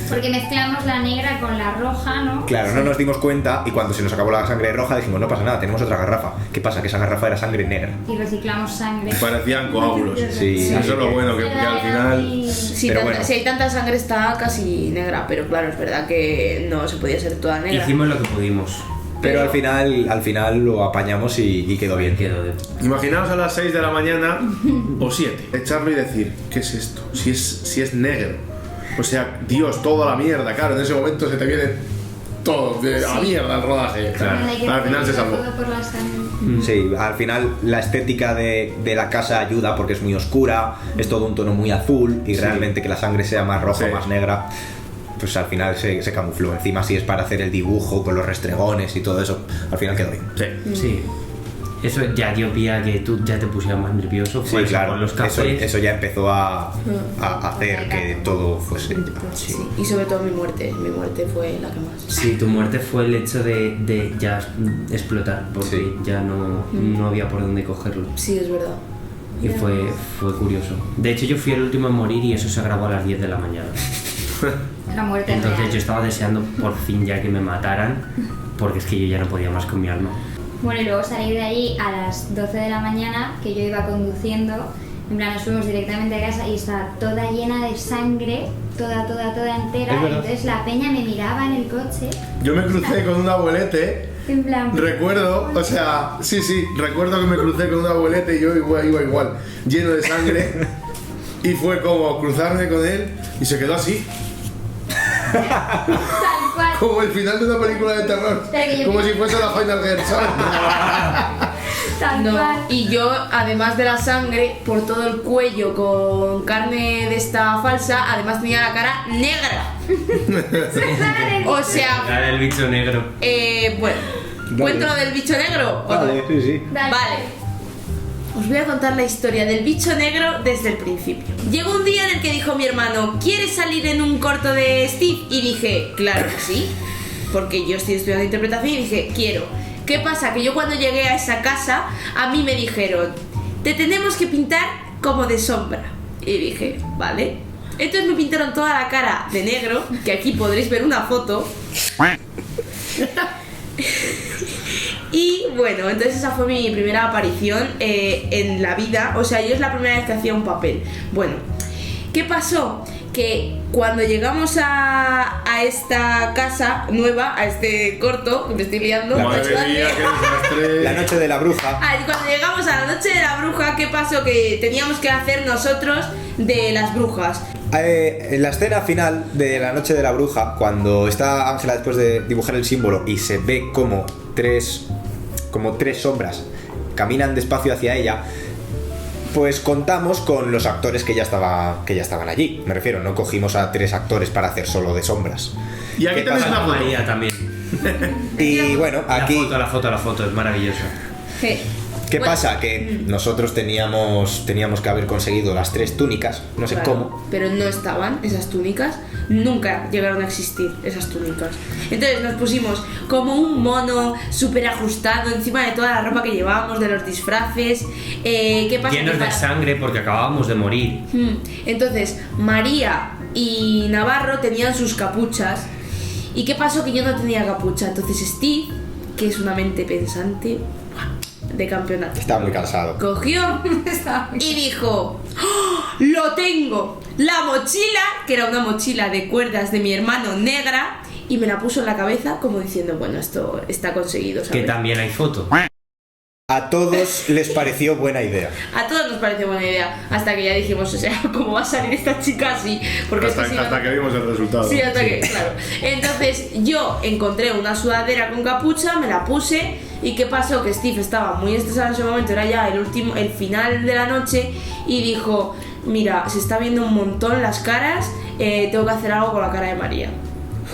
Porque mezclamos la negra con la roja, ¿no? Claro, no nos dimos cuenta y cuando se nos acabó la sangre roja dijimos, no pasa nada, tenemos otra garrafa. ¿Qué pasa? Que esa garrafa era sangre negra. Y reciclamos sangre. Parecían coágulos. Sí. Eso es lo bueno, que al final... Si hay tanta sangre está casi negra, pero claro, es verdad que no se podía ser toda negra. Hicimos lo que pudimos. Pero al final lo apañamos y quedó bien. Imaginaos a las 6 de la mañana o 7, echarlo y decir, ¿qué es esto? Si es negro. O sea, Dios, toda la mierda, claro, en ese momento se te viene todo, a la mierda el rodaje. Claro. Al final se salvó. Sí, al final la estética de la casa ayuda porque es muy oscura, es todo un tono muy azul y realmente que la sangre sea más roja o más negra, pues al final se camufló. Encima si es para hacer el dibujo con los restregones y todo eso, al final quedó bien. Sí. Eso ya dio pie a que tú ya te pusieras más nervioso. Sí, claro, con los cafés. Eso ya empezó a hacer que todo fuese. Sí. Y sobre todo mi muerte fue la que más. Sí, tu muerte fue el hecho de ya explotar, porque ya no había por dónde cogerlo. Sí, es verdad. Y fue curioso. De hecho, yo fui el último en morir y eso se grabó a las 10 de la mañana. La muerte Entonces real. yo estaba deseando por fin ya que me mataran, porque es que yo ya no podía más con mi alma. Bueno, y luego salí de ahí a las 12 de la mañana, que yo iba conduciendo. En plan, nos fuimos directamente a casa y estaba toda llena de sangre, toda entera. Entonces la peña me miraba en el coche. Yo me crucé con un abuelete. En plan... Recuerdo, o sea, recuerdo que me crucé con un abuelete y yo iba igual, lleno de sangre. Y fue como cruzarme con él y se quedó así. Como el final de una película de terror. Como si fuese la Final Girl, ¿sabes? Y yo, además de la sangre, por todo el cuello con carne de esta falsa, además tenía la cara negra. O sea... La del bicho negro. Bueno, ¿cuento lo del bicho negro? Vale, sí. Vale. Os voy a contar la historia del bicho negro desde el principio. Llegó un día en el que dijo mi hermano, ¿quieres salir en un corto de Steve? Y dije, claro que sí, porque yo estoy estudiando interpretación y dije, quiero. ¿Qué pasa? Que yo cuando llegué a esa casa, a mí me dijeron, te tenemos que pintar como de sombra. Y dije, vale. Entonces me pintaron toda la cara de negro, que aquí podréis ver una foto. Y bueno, entonces esa fue mi primera aparición en la vida. O sea, yo es la primera vez que hacía un papel. Bueno, ¿qué pasó? que cuando llegamos a esta casa nueva, a este corto, que me estoy liando, La noche de la bruja. y cuando llegamos a la noche de la bruja, ¿qué pasó? Que teníamos que hacer nosotros de las brujas. En la escena final de la noche de la bruja, cuando está Ángela después de dibujar el símbolo y se ve como tres sombras caminan despacio hacia ella, pues contamos con los actores que ya estaban allí. Me refiero, no cogimos a 3 actores para hacer solo de sombras. Y aquí tenéis una María también. Y bueno, aquí La foto, es maravillosa. ¿qué pasa? Que nosotros teníamos que haber conseguido las 3 túnicas, no sé cómo. Pero no estaban esas túnicas, nunca llegaron a existir esas túnicas. Entonces nos pusimos como un mono súper ajustado encima de toda la ropa que llevábamos, de los disfraces. ¿Qué pasa? Llenos de sangre porque acabábamos de morir. Entonces María y Navarro tenían sus capuchas. ¿Y qué pasó? Que yo no tenía capucha. Entonces Steve, que es una mente pensante de campeonato, Estaba muy cansado. cogió y dijo: ¡Oh, lo tengo! La mochila, que era una mochila de cuerdas de mi hermano negra, y me la puso en la cabeza como diciendo: bueno, esto está conseguido, ¿sabes? Que también hay foto. A todos les pareció buena idea. A todos nos pareció buena idea, hasta que ya dijimos, o sea, ¿cómo va a salir esta chica así? Porque hasta que vimos el resultado. Sí, hasta que, claro. Entonces yo encontré una sudadera con capucha, me la puse, y ¿qué pasó? Que Steve estaba muy estresado en ese momento, era ya el final de la noche, y dijo: mira, se está viendo un montón las caras, tengo que hacer algo con la cara de María.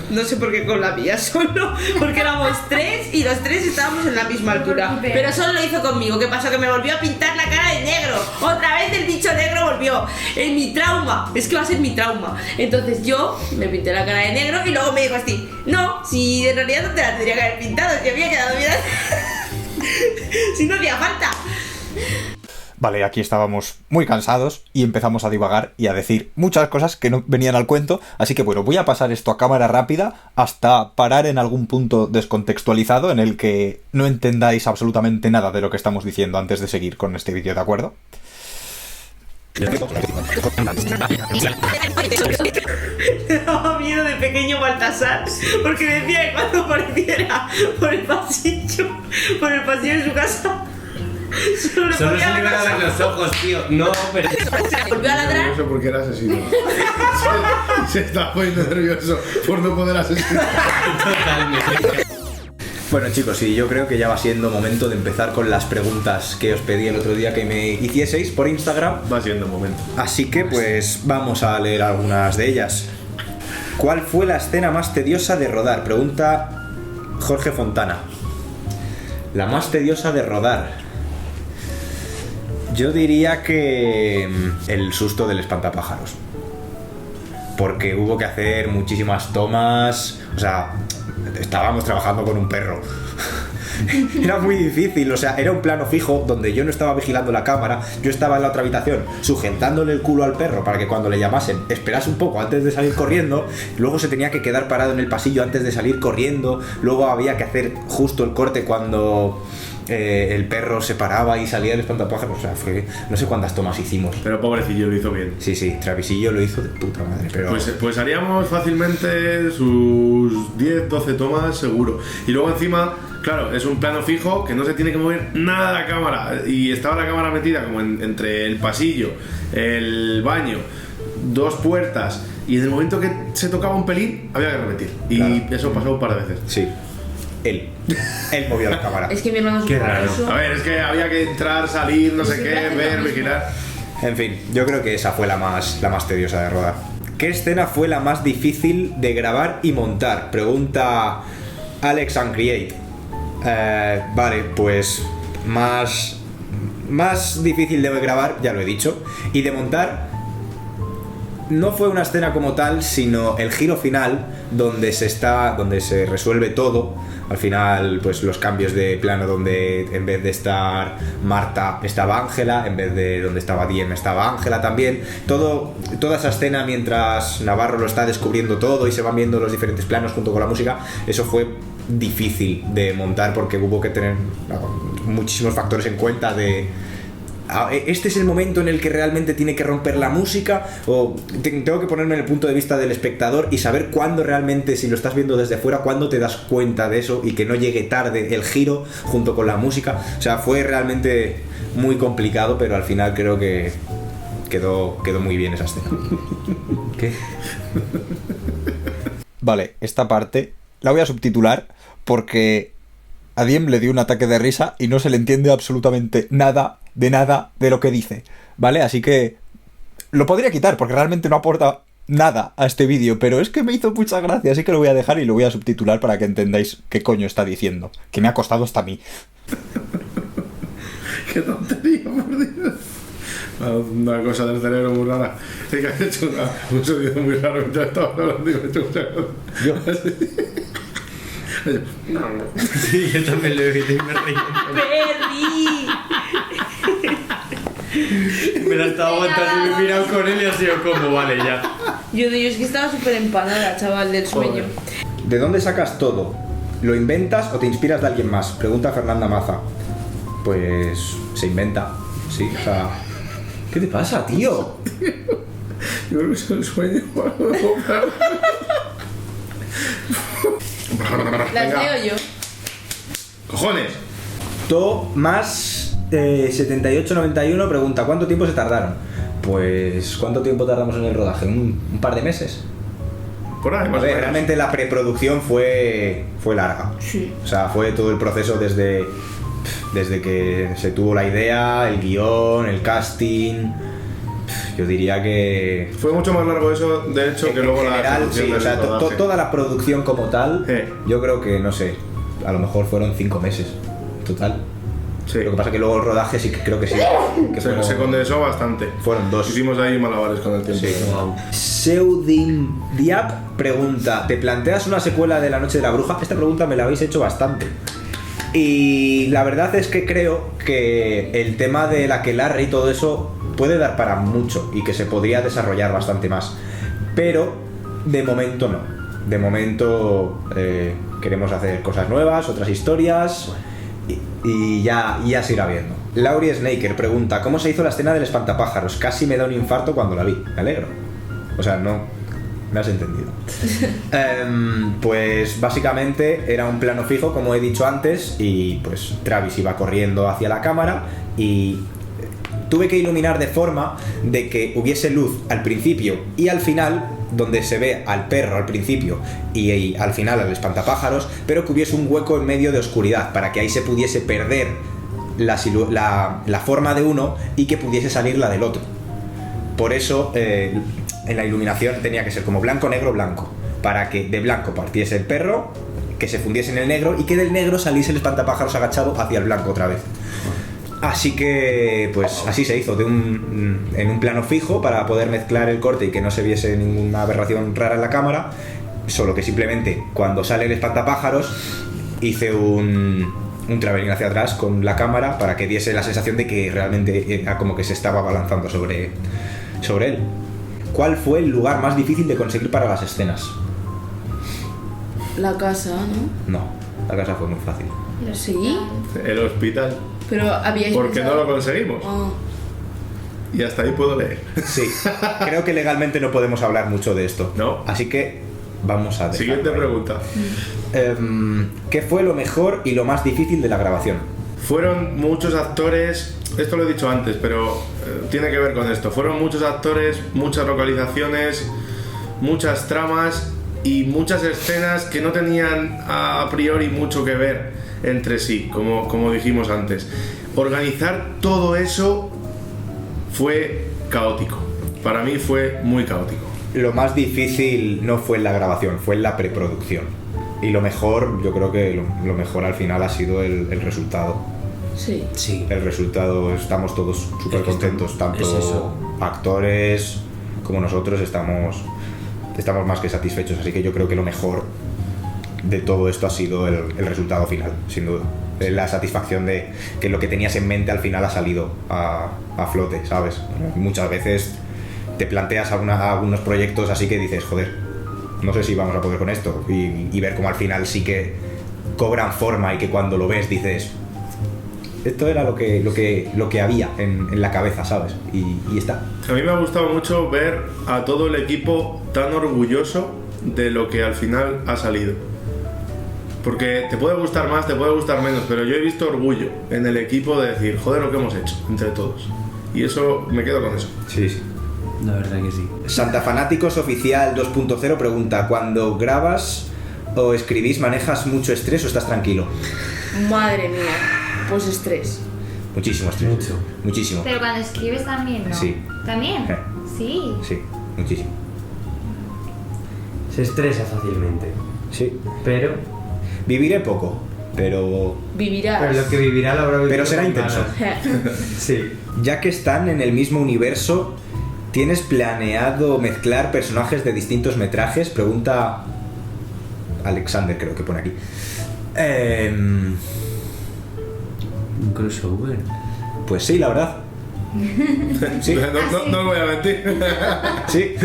No sé por qué con la mía solo, porque éramos 3 y los 3 estábamos en la misma altura. Pero solo lo hizo conmigo. ¿Qué pasó? Que me volvió a pintar la cara de negro. Otra vez el bicho negro volvió. En mi trauma. Es que va a ser mi trauma. Entonces yo me pinté la cara de negro y luego me dijo así: no, si en realidad no te la tendría que haber pintado, si había quedado bien. Si no hacía falta. Vale, aquí estábamos muy cansados y empezamos a divagar y a decir muchas cosas que no venían al cuento, así que bueno, voy a pasar esto a cámara rápida hasta parar en algún punto descontextualizado en el que no entendáis absolutamente nada de lo que estamos diciendo antes de seguir con este vídeo, ¿de acuerdo? Me daba miedo de pequeño Baltasar, porque decía que cuando apareciera por el pasillo de su casa, solo se le iban a ver los ojos, tío. No, pero... volvió a ladrar. Nervioso porque era asesino. se está poniendo nervioso por no poder asesinar. Totalmente. Bueno, chicos, y yo creo que ya va siendo momento de empezar con las preguntas que os pedí el otro día que me hicieseis por Instagram. Va siendo momento. Así que pues vamos a leer algunas de ellas. ¿Cuál fue la escena más tediosa de rodar? Pregunta Jorge Fontana. La más tediosa de rodar. Yo diría que el susto del espantapájaros. Porque hubo que hacer muchísimas tomas. O sea, estábamos trabajando con un perro. Era muy difícil, o sea, era un plano fijo donde yo no estaba vigilando la cámara, yo estaba en la otra habitación sujetándole el culo al perro para que cuando le llamasen esperase un poco antes de salir corriendo, luego se tenía que quedar parado en el pasillo antes de salir corriendo, luego había que hacer justo el corte cuando el perro se paraba y salía el espantapájaros, o sea, fue, no sé cuántas tomas hicimos. Pero pobrecillo lo hizo bien. Sí, Travisillo lo hizo de puta madre, pero... Pues haríamos fácilmente sus 10, 12 tomas seguro. Y luego encima, claro, es un plano fijo que no se tiene que mover nada de la cámara. Y estaba la cámara metida como entre el pasillo, el baño, 2 puertas. Y en el momento que se tocaba un pelín, había que repetir. Y claro, eso pasó un par de veces. Sí. Él movió la cámara. Es que mi hermano es Qué raro. A ver, es que había que entrar, salir, no sé qué, ver, vigilar. En fin, yo creo que esa fue la más tediosa de rodar. ¿Qué escena fue la más difícil de grabar y montar? Pregunta Alex and Create. Vale, pues más difícil de grabar, ya lo he dicho. Y de montar, no fue una escena como tal, sino el giro final donde se resuelve todo. Al final, pues los cambios de plano donde en vez de estar Marta estaba Ángela, en vez de donde estaba Diem estaba Ángela también. Toda esa escena mientras Navarro lo está descubriendo todo y se van viendo los diferentes planos junto con la música, eso fue difícil de montar porque hubo que tener muchísimos factores en cuenta de este es el momento en el que realmente tiene que romper la música, o tengo que ponerme en el punto de vista del espectador y saber cuándo realmente, si lo estás viendo desde fuera, cuándo te das cuenta de eso y que no llegue tarde el giro junto con la música. O sea, fue realmente muy complicado, pero al final creo que quedó muy bien esa escena. ¿Qué? Vale, esta parte la voy a subtitular porque a Diem le dio un ataque de risa y no se le entiende absolutamente nada de lo que dice, ¿vale? Así que lo podría quitar porque realmente no aporta nada a este vídeo, pero es que me hizo mucha gracia, así que lo voy a dejar y lo voy a subtitular para que entendáis qué coño está diciendo, que me ha costado hasta a mí. Qué tontería, por Dios. Una cosa del cerebro muy rara. Es que has hecho un sonido muy raro mientras estaba hablando y me he hecho mucha cosa. Yo. Sí, yo también lo he visto y me reí. ¡Perdi! Me la estaba aguantando y me he mirado con él y ha sido como, vale, ya. Yo es que estaba súper empanada, chaval, del sueño. ¿De dónde sacas todo? ¿Lo inventas o te inspiras de alguien más? Pregunta Fernanda Maza. Pues se inventa, sí, o sea... ¿Qué te pasa, tío? Yo creo que es el sueño. Las leo yo. ¡Cojones! Tomás 7891 pregunta, ¿cuánto tiempo se tardaron? Pues, ¿cuánto tiempo tardamos en el rodaje? ¿Un par de meses? Por ahí, A más o ver, menos. realmente la preproducción fue larga. Sí. O sea, fue todo el proceso desde que se tuvo la idea, el guión, el casting. Yo diría que... Fue mucho más largo eso, de hecho, que luego en general, la sí, o sea, toda la producción como tal, yo creo que, no sé, a lo mejor fueron 5 meses total. Sí. Lo que pasa es que luego el rodaje sí que creo que sí. Que Se condensó bastante. Fueron 2. Hicimos ahí malabares con el tiempo. Sí. Seudin Diap pregunta, ¿te planteas una secuela de La Noche de la Bruja? Esta pregunta me la habéis hecho bastante. Y la verdad es que creo que el tema de la aquelarre y todo eso puede dar para mucho y que se podría desarrollar bastante más. Pero de momento no. De momento queremos hacer cosas nuevas, otras historias y ya se irá viendo. Laurie Snaker pregunta, ¿cómo se hizo la escena del espantapájaros? Casi me da un infarto cuando la vi. Me alegro. O sea, no... Me has entendido. Pues básicamente era un plano fijo, como he dicho antes, y pues Travis iba corriendo hacia la cámara y tuve que iluminar de forma de que hubiese luz al principio y al final, donde se ve al perro al principio y al final al espantapájaros, pero que hubiese un hueco en medio de oscuridad para que ahí se pudiese perder la forma de uno y que pudiese salir la del otro. Por eso en la iluminación tenía que ser como blanco, negro, blanco, para que de blanco partiese el perro, que se fundiese en el negro y que del negro saliese el espantapájaros agachado hacia el blanco otra vez. Así que, pues así se hizo, en un plano fijo para poder mezclar el corte y que no se viese ninguna aberración rara en la cámara, solo que simplemente cuando sale el espantapájaros hice un traveling hacia atrás con la cámara para que diese la sensación de que realmente era como que se estaba balanzando sobre él. ¿Cuál fue el lugar más difícil de conseguir para las escenas? La casa, ¿no? No, la casa fue muy fácil. ¿Sí? El hospital. Pero habíais Porque pensado... no lo conseguimos. Oh. Y hasta ahí puedo leer. Sí, creo que legalmente no podemos hablar mucho de esto. No. Así que vamos a dejarlo. Siguiente ahí. pregunta. ¿Qué fue lo mejor y lo más difícil de la grabación? Fueron muchos actores, esto lo he dicho antes, pero tiene que ver con esto. Fueron muchos actores, muchas localizaciones, muchas tramas y muchas escenas que no tenían a priori mucho que ver entre sí, como dijimos antes. Organizar todo eso fue caótico. Para mí fue muy caótico. Lo más difícil no fue en la grabación, fue en la preproducción. Y lo mejor, yo creo que lo mejor al final ha sido el resultado. Sí. Sí. El resultado, estamos todos súper contentos, tanto actores como nosotros estamos más que satisfechos, así que yo creo que lo mejor de todo esto ha sido el resultado final, sin duda. La satisfacción de que lo que tenías en mente al final ha salido a flote, ¿sabes? Muchas veces te planteas algunos proyectos así que dices, joder, no sé si vamos a poder con esto, y ver cómo al final sí que cobran forma y que cuando lo ves dices, Esto era lo que había en la cabeza, ¿sabes? Y está. A mí me ha gustado mucho ver a todo el equipo tan orgulloso de lo que al final ha salido. Porque te puede gustar más, te puede gustar menos, pero yo he visto orgullo en el equipo de decir, joder, lo que hemos hecho entre todos. Y eso, me quedo con eso. Sí, sí. La verdad que sí. Santa Fanáticos Oficial 2.0 pregunta, ¿cuando grabas o escribís manejas mucho estrés o estás tranquilo? Madre mía, pues estrés. Muchísimo estrés. Muchísimo. Pero cuando escribes también, ¿no? Sí. ¿También? Sí. Sí, muchísimo. Se estresa fácilmente. Sí. Pero... Viviré poco, pero... Vivirás. Pero lo que vivirá lo habrá vivido. Pero será intenso. Sí. Ya que están en el mismo universo, ¿tienes planeado mezclar personajes de distintos metrajes? Pregunta Alexander, creo que pone aquí. Un crossover. Pues sí, la verdad. Sí. No os voy a mentir. Sí.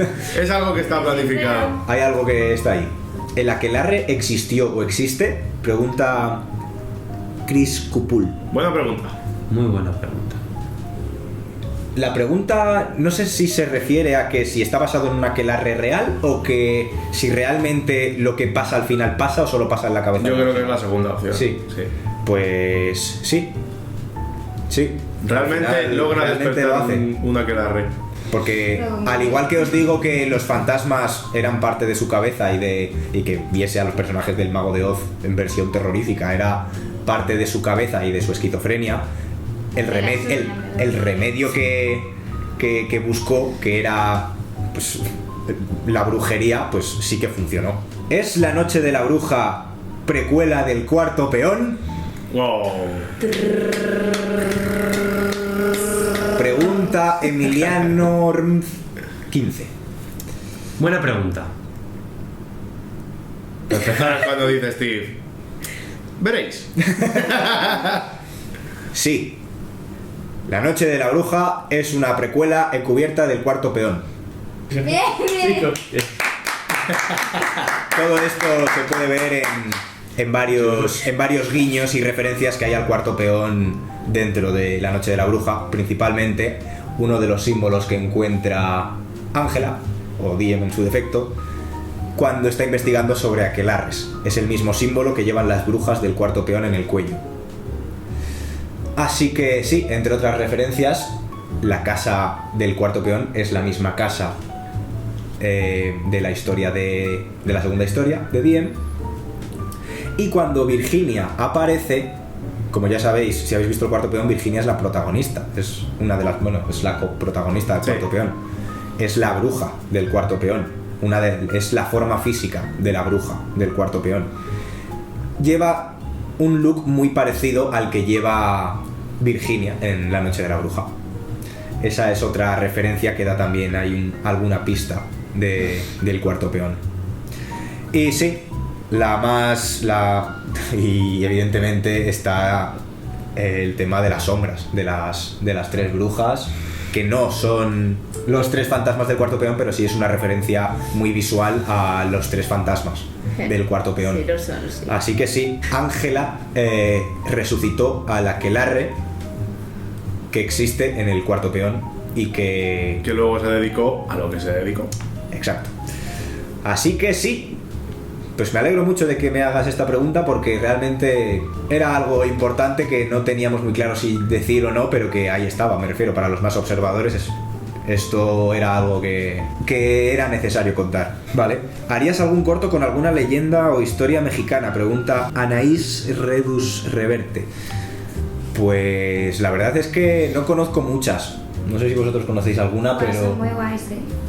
Es algo que está planificado. Hay algo que está ahí. ¿El aquelarre existió o existe? Pregunta Chris Cupul. Buena pregunta. Muy buena pregunta. La pregunta no sé si se refiere a que si está basado en un aquelarre real o que si realmente lo que pasa al final pasa o solo pasa en la cabeza. Yo creo que es la segunda opción. Sí. Pues sí. Sí. Realmente logra despertar un aquelarre. Porque al igual que os digo que los fantasmas eran parte de su cabeza y que viese a los personajes del Mago de Oz en versión terrorífica era parte de su cabeza y de su esquizofrenia, el remedio que buscó, que era pues, la brujería, pues sí que funcionó. ¿Es La Noche de la Bruja precuela del Cuarto Peón? Wow. Pregunta Emiliano 15. Buena pregunta. Cuando dice Steve, veréis. Sí. La Noche de la Bruja es una precuela encubierta del Cuarto Peón. Bien. Todo esto se puede ver en varios guiños y referencias que hay al Cuarto Peón dentro de La Noche de la Bruja. Principalmente uno de los símbolos que encuentra Ángela, o Diem en su defecto, cuando está investigando sobre aquelarres. Es el mismo símbolo que llevan las brujas del Cuarto Peón en el cuello. Así que sí, entre otras referencias, la casa del Cuarto Peón es la misma casa de la historia de la segunda historia de Diem. Y cuando Virginia aparece, como ya sabéis, si habéis visto el Cuarto Peón, Virginia es la protagonista, es una de las, es la coprotagonista del Cuarto Peón, es la bruja del Cuarto Peón, es la forma física de la bruja del Cuarto Peón. Lleva un look muy parecido al que lleva Virginia en La Noche de la Bruja. Esa es otra referencia que da también, hay alguna pista del Cuarto Peón. Y sí, y evidentemente está el tema de las sombras de las tres brujas, que no son los tres fantasmas del Cuarto Peón, pero sí es una referencia muy visual a los tres fantasmas del Cuarto Peón. Sí, lo son, sí. Así que sí, Ángela resucitó al aquelarre que existe en el Cuarto Peón y que luego se dedicó a lo que se dedicó. Exacto. Así que sí, pues me alegro mucho de que me hagas esta pregunta, porque realmente era algo importante que no teníamos muy claro si decir o no, pero que ahí estaba, me refiero, para los más observadores esto era algo que era necesario contar, ¿vale? ¿Harías algún corto con alguna leyenda o historia mexicana? Pregunta Anaís Redus Reverte. Pues la verdad es que no conozco muchas. No sé si vosotros conocéis alguna, Pues pero... son muy guays,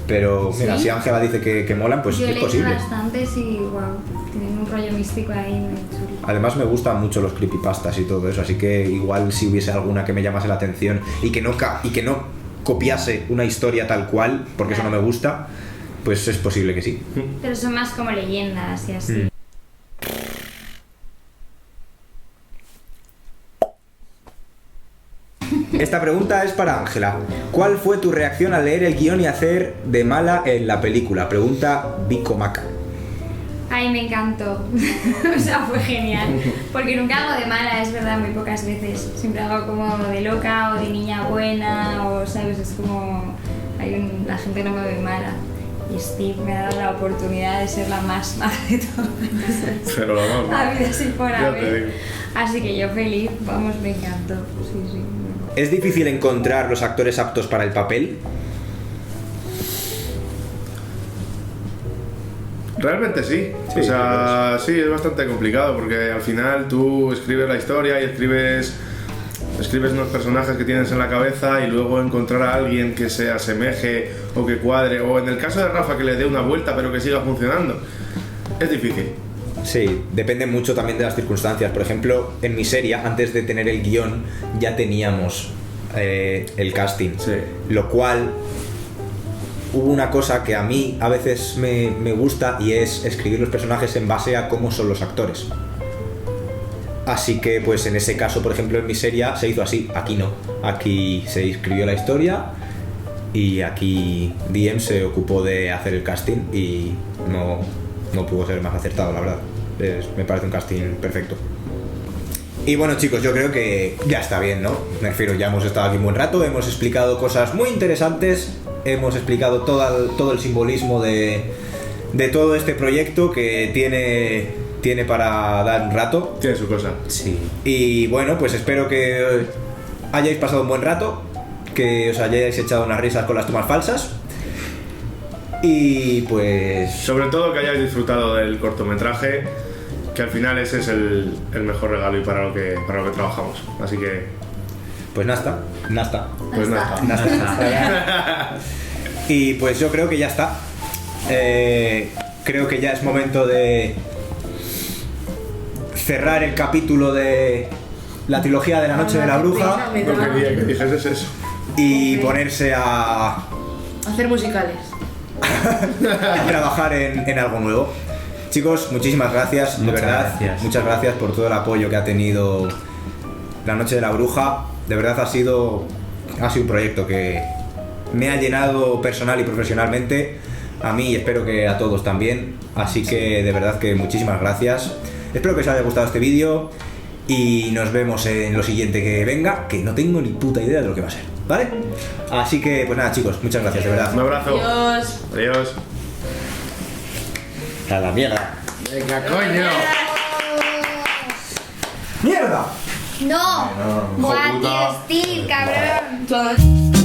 Pero mira, ¿Sí? si Ángela dice que molan, pues yo es he leído posible. bastantes y wow, tienen un rollo místico ahí muy chulo. Además me gustan mucho los creepypastas y todo eso, así que igual si hubiese alguna que me llamase la atención y que no copiase una historia tal cual, porque eso no me gusta, pues es posible que sí. Pero son más como leyendas y así. Esta pregunta es para Ángela. ¿Cuál fue tu reacción al leer el guión y hacer de mala en la película? Pregunta Vico Maca. A mí Ay, me encantó. O sea, fue genial. Porque nunca hago de mala, es verdad, muy pocas veces. Siempre hago como de loca o de niña buena, o sabes, es como... la gente no me ve mala. Y Steve me ha dado la oportunidad de ser la más mala de todas. Pero vamos. A vida así por Ya te haber. digo. Así que yo feliz, vamos, me encantó. Sí, sí. ¿Es difícil encontrar los actores aptos para el papel? Realmente sí. Sí, O sea, sí, es bastante complicado porque al final tú escribes la historia y escribes unos personajes que tienes en la cabeza y luego encontrar a alguien que se asemeje o que cuadre, o en el caso de Rafa que le dé una vuelta pero que siga funcionando, es difícil. Sí, depende mucho también de las circunstancias. Por ejemplo, en mi serie, antes de tener el guión, ya teníamos el casting. Sí. Lo cual, hubo una cosa que a mí a veces me gusta y es escribir los personajes en base a cómo son los actores. Así que, pues en ese caso, por ejemplo, en mi serie se hizo así. Aquí no. Aquí se escribió la historia y aquí DM se ocupó de hacer el casting y no pudo ser más acertado, la verdad. Me parece un casting perfecto. Y bueno, chicos, yo creo que ya está bien, ¿no? Me refiero, ya hemos estado aquí un buen rato, hemos explicado cosas muy interesantes, hemos explicado todo el simbolismo de todo este proyecto que tiene para dar un rato. Tiene su cosa. Sí. Y bueno, pues espero que hayáis pasado un buen rato, que os hayáis echado unas risas con las tomas falsas. Y pues... Sobre todo que hayáis disfrutado del cortometraje, que al final ese es el mejor regalo y para lo que trabajamos. Así que... Pues nada. Pues nada. Y pues yo creo que ya está. Creo que ya es momento de cerrar el capítulo de la trilogía de la Noche de la Bruja No quería que dijeses eso. y ponerse a Hacer musicales. trabajar en algo nuevo. Chicos, muchísimas gracias, de Muchas verdad. gracias. Muchas gracias por todo el apoyo que ha tenido la Noche de la Bruja. De verdad ha sido un proyecto que me ha llenado personal y profesionalmente, a mí y espero que a todos también. Así que de verdad que muchísimas gracias. Espero que os haya gustado este vídeo y nos vemos en lo siguiente que venga, que no tengo ni puta idea de lo que va a ser, ¿vale? Así que pues nada, chicos, muchas gracias, de verdad. Un abrazo. Adiós. Adiós. A la mierda. Venga, coño. ¡Mierda! ¡No! No, ¡Buah, hijo puta. tío, Steve, cabrón! Todas.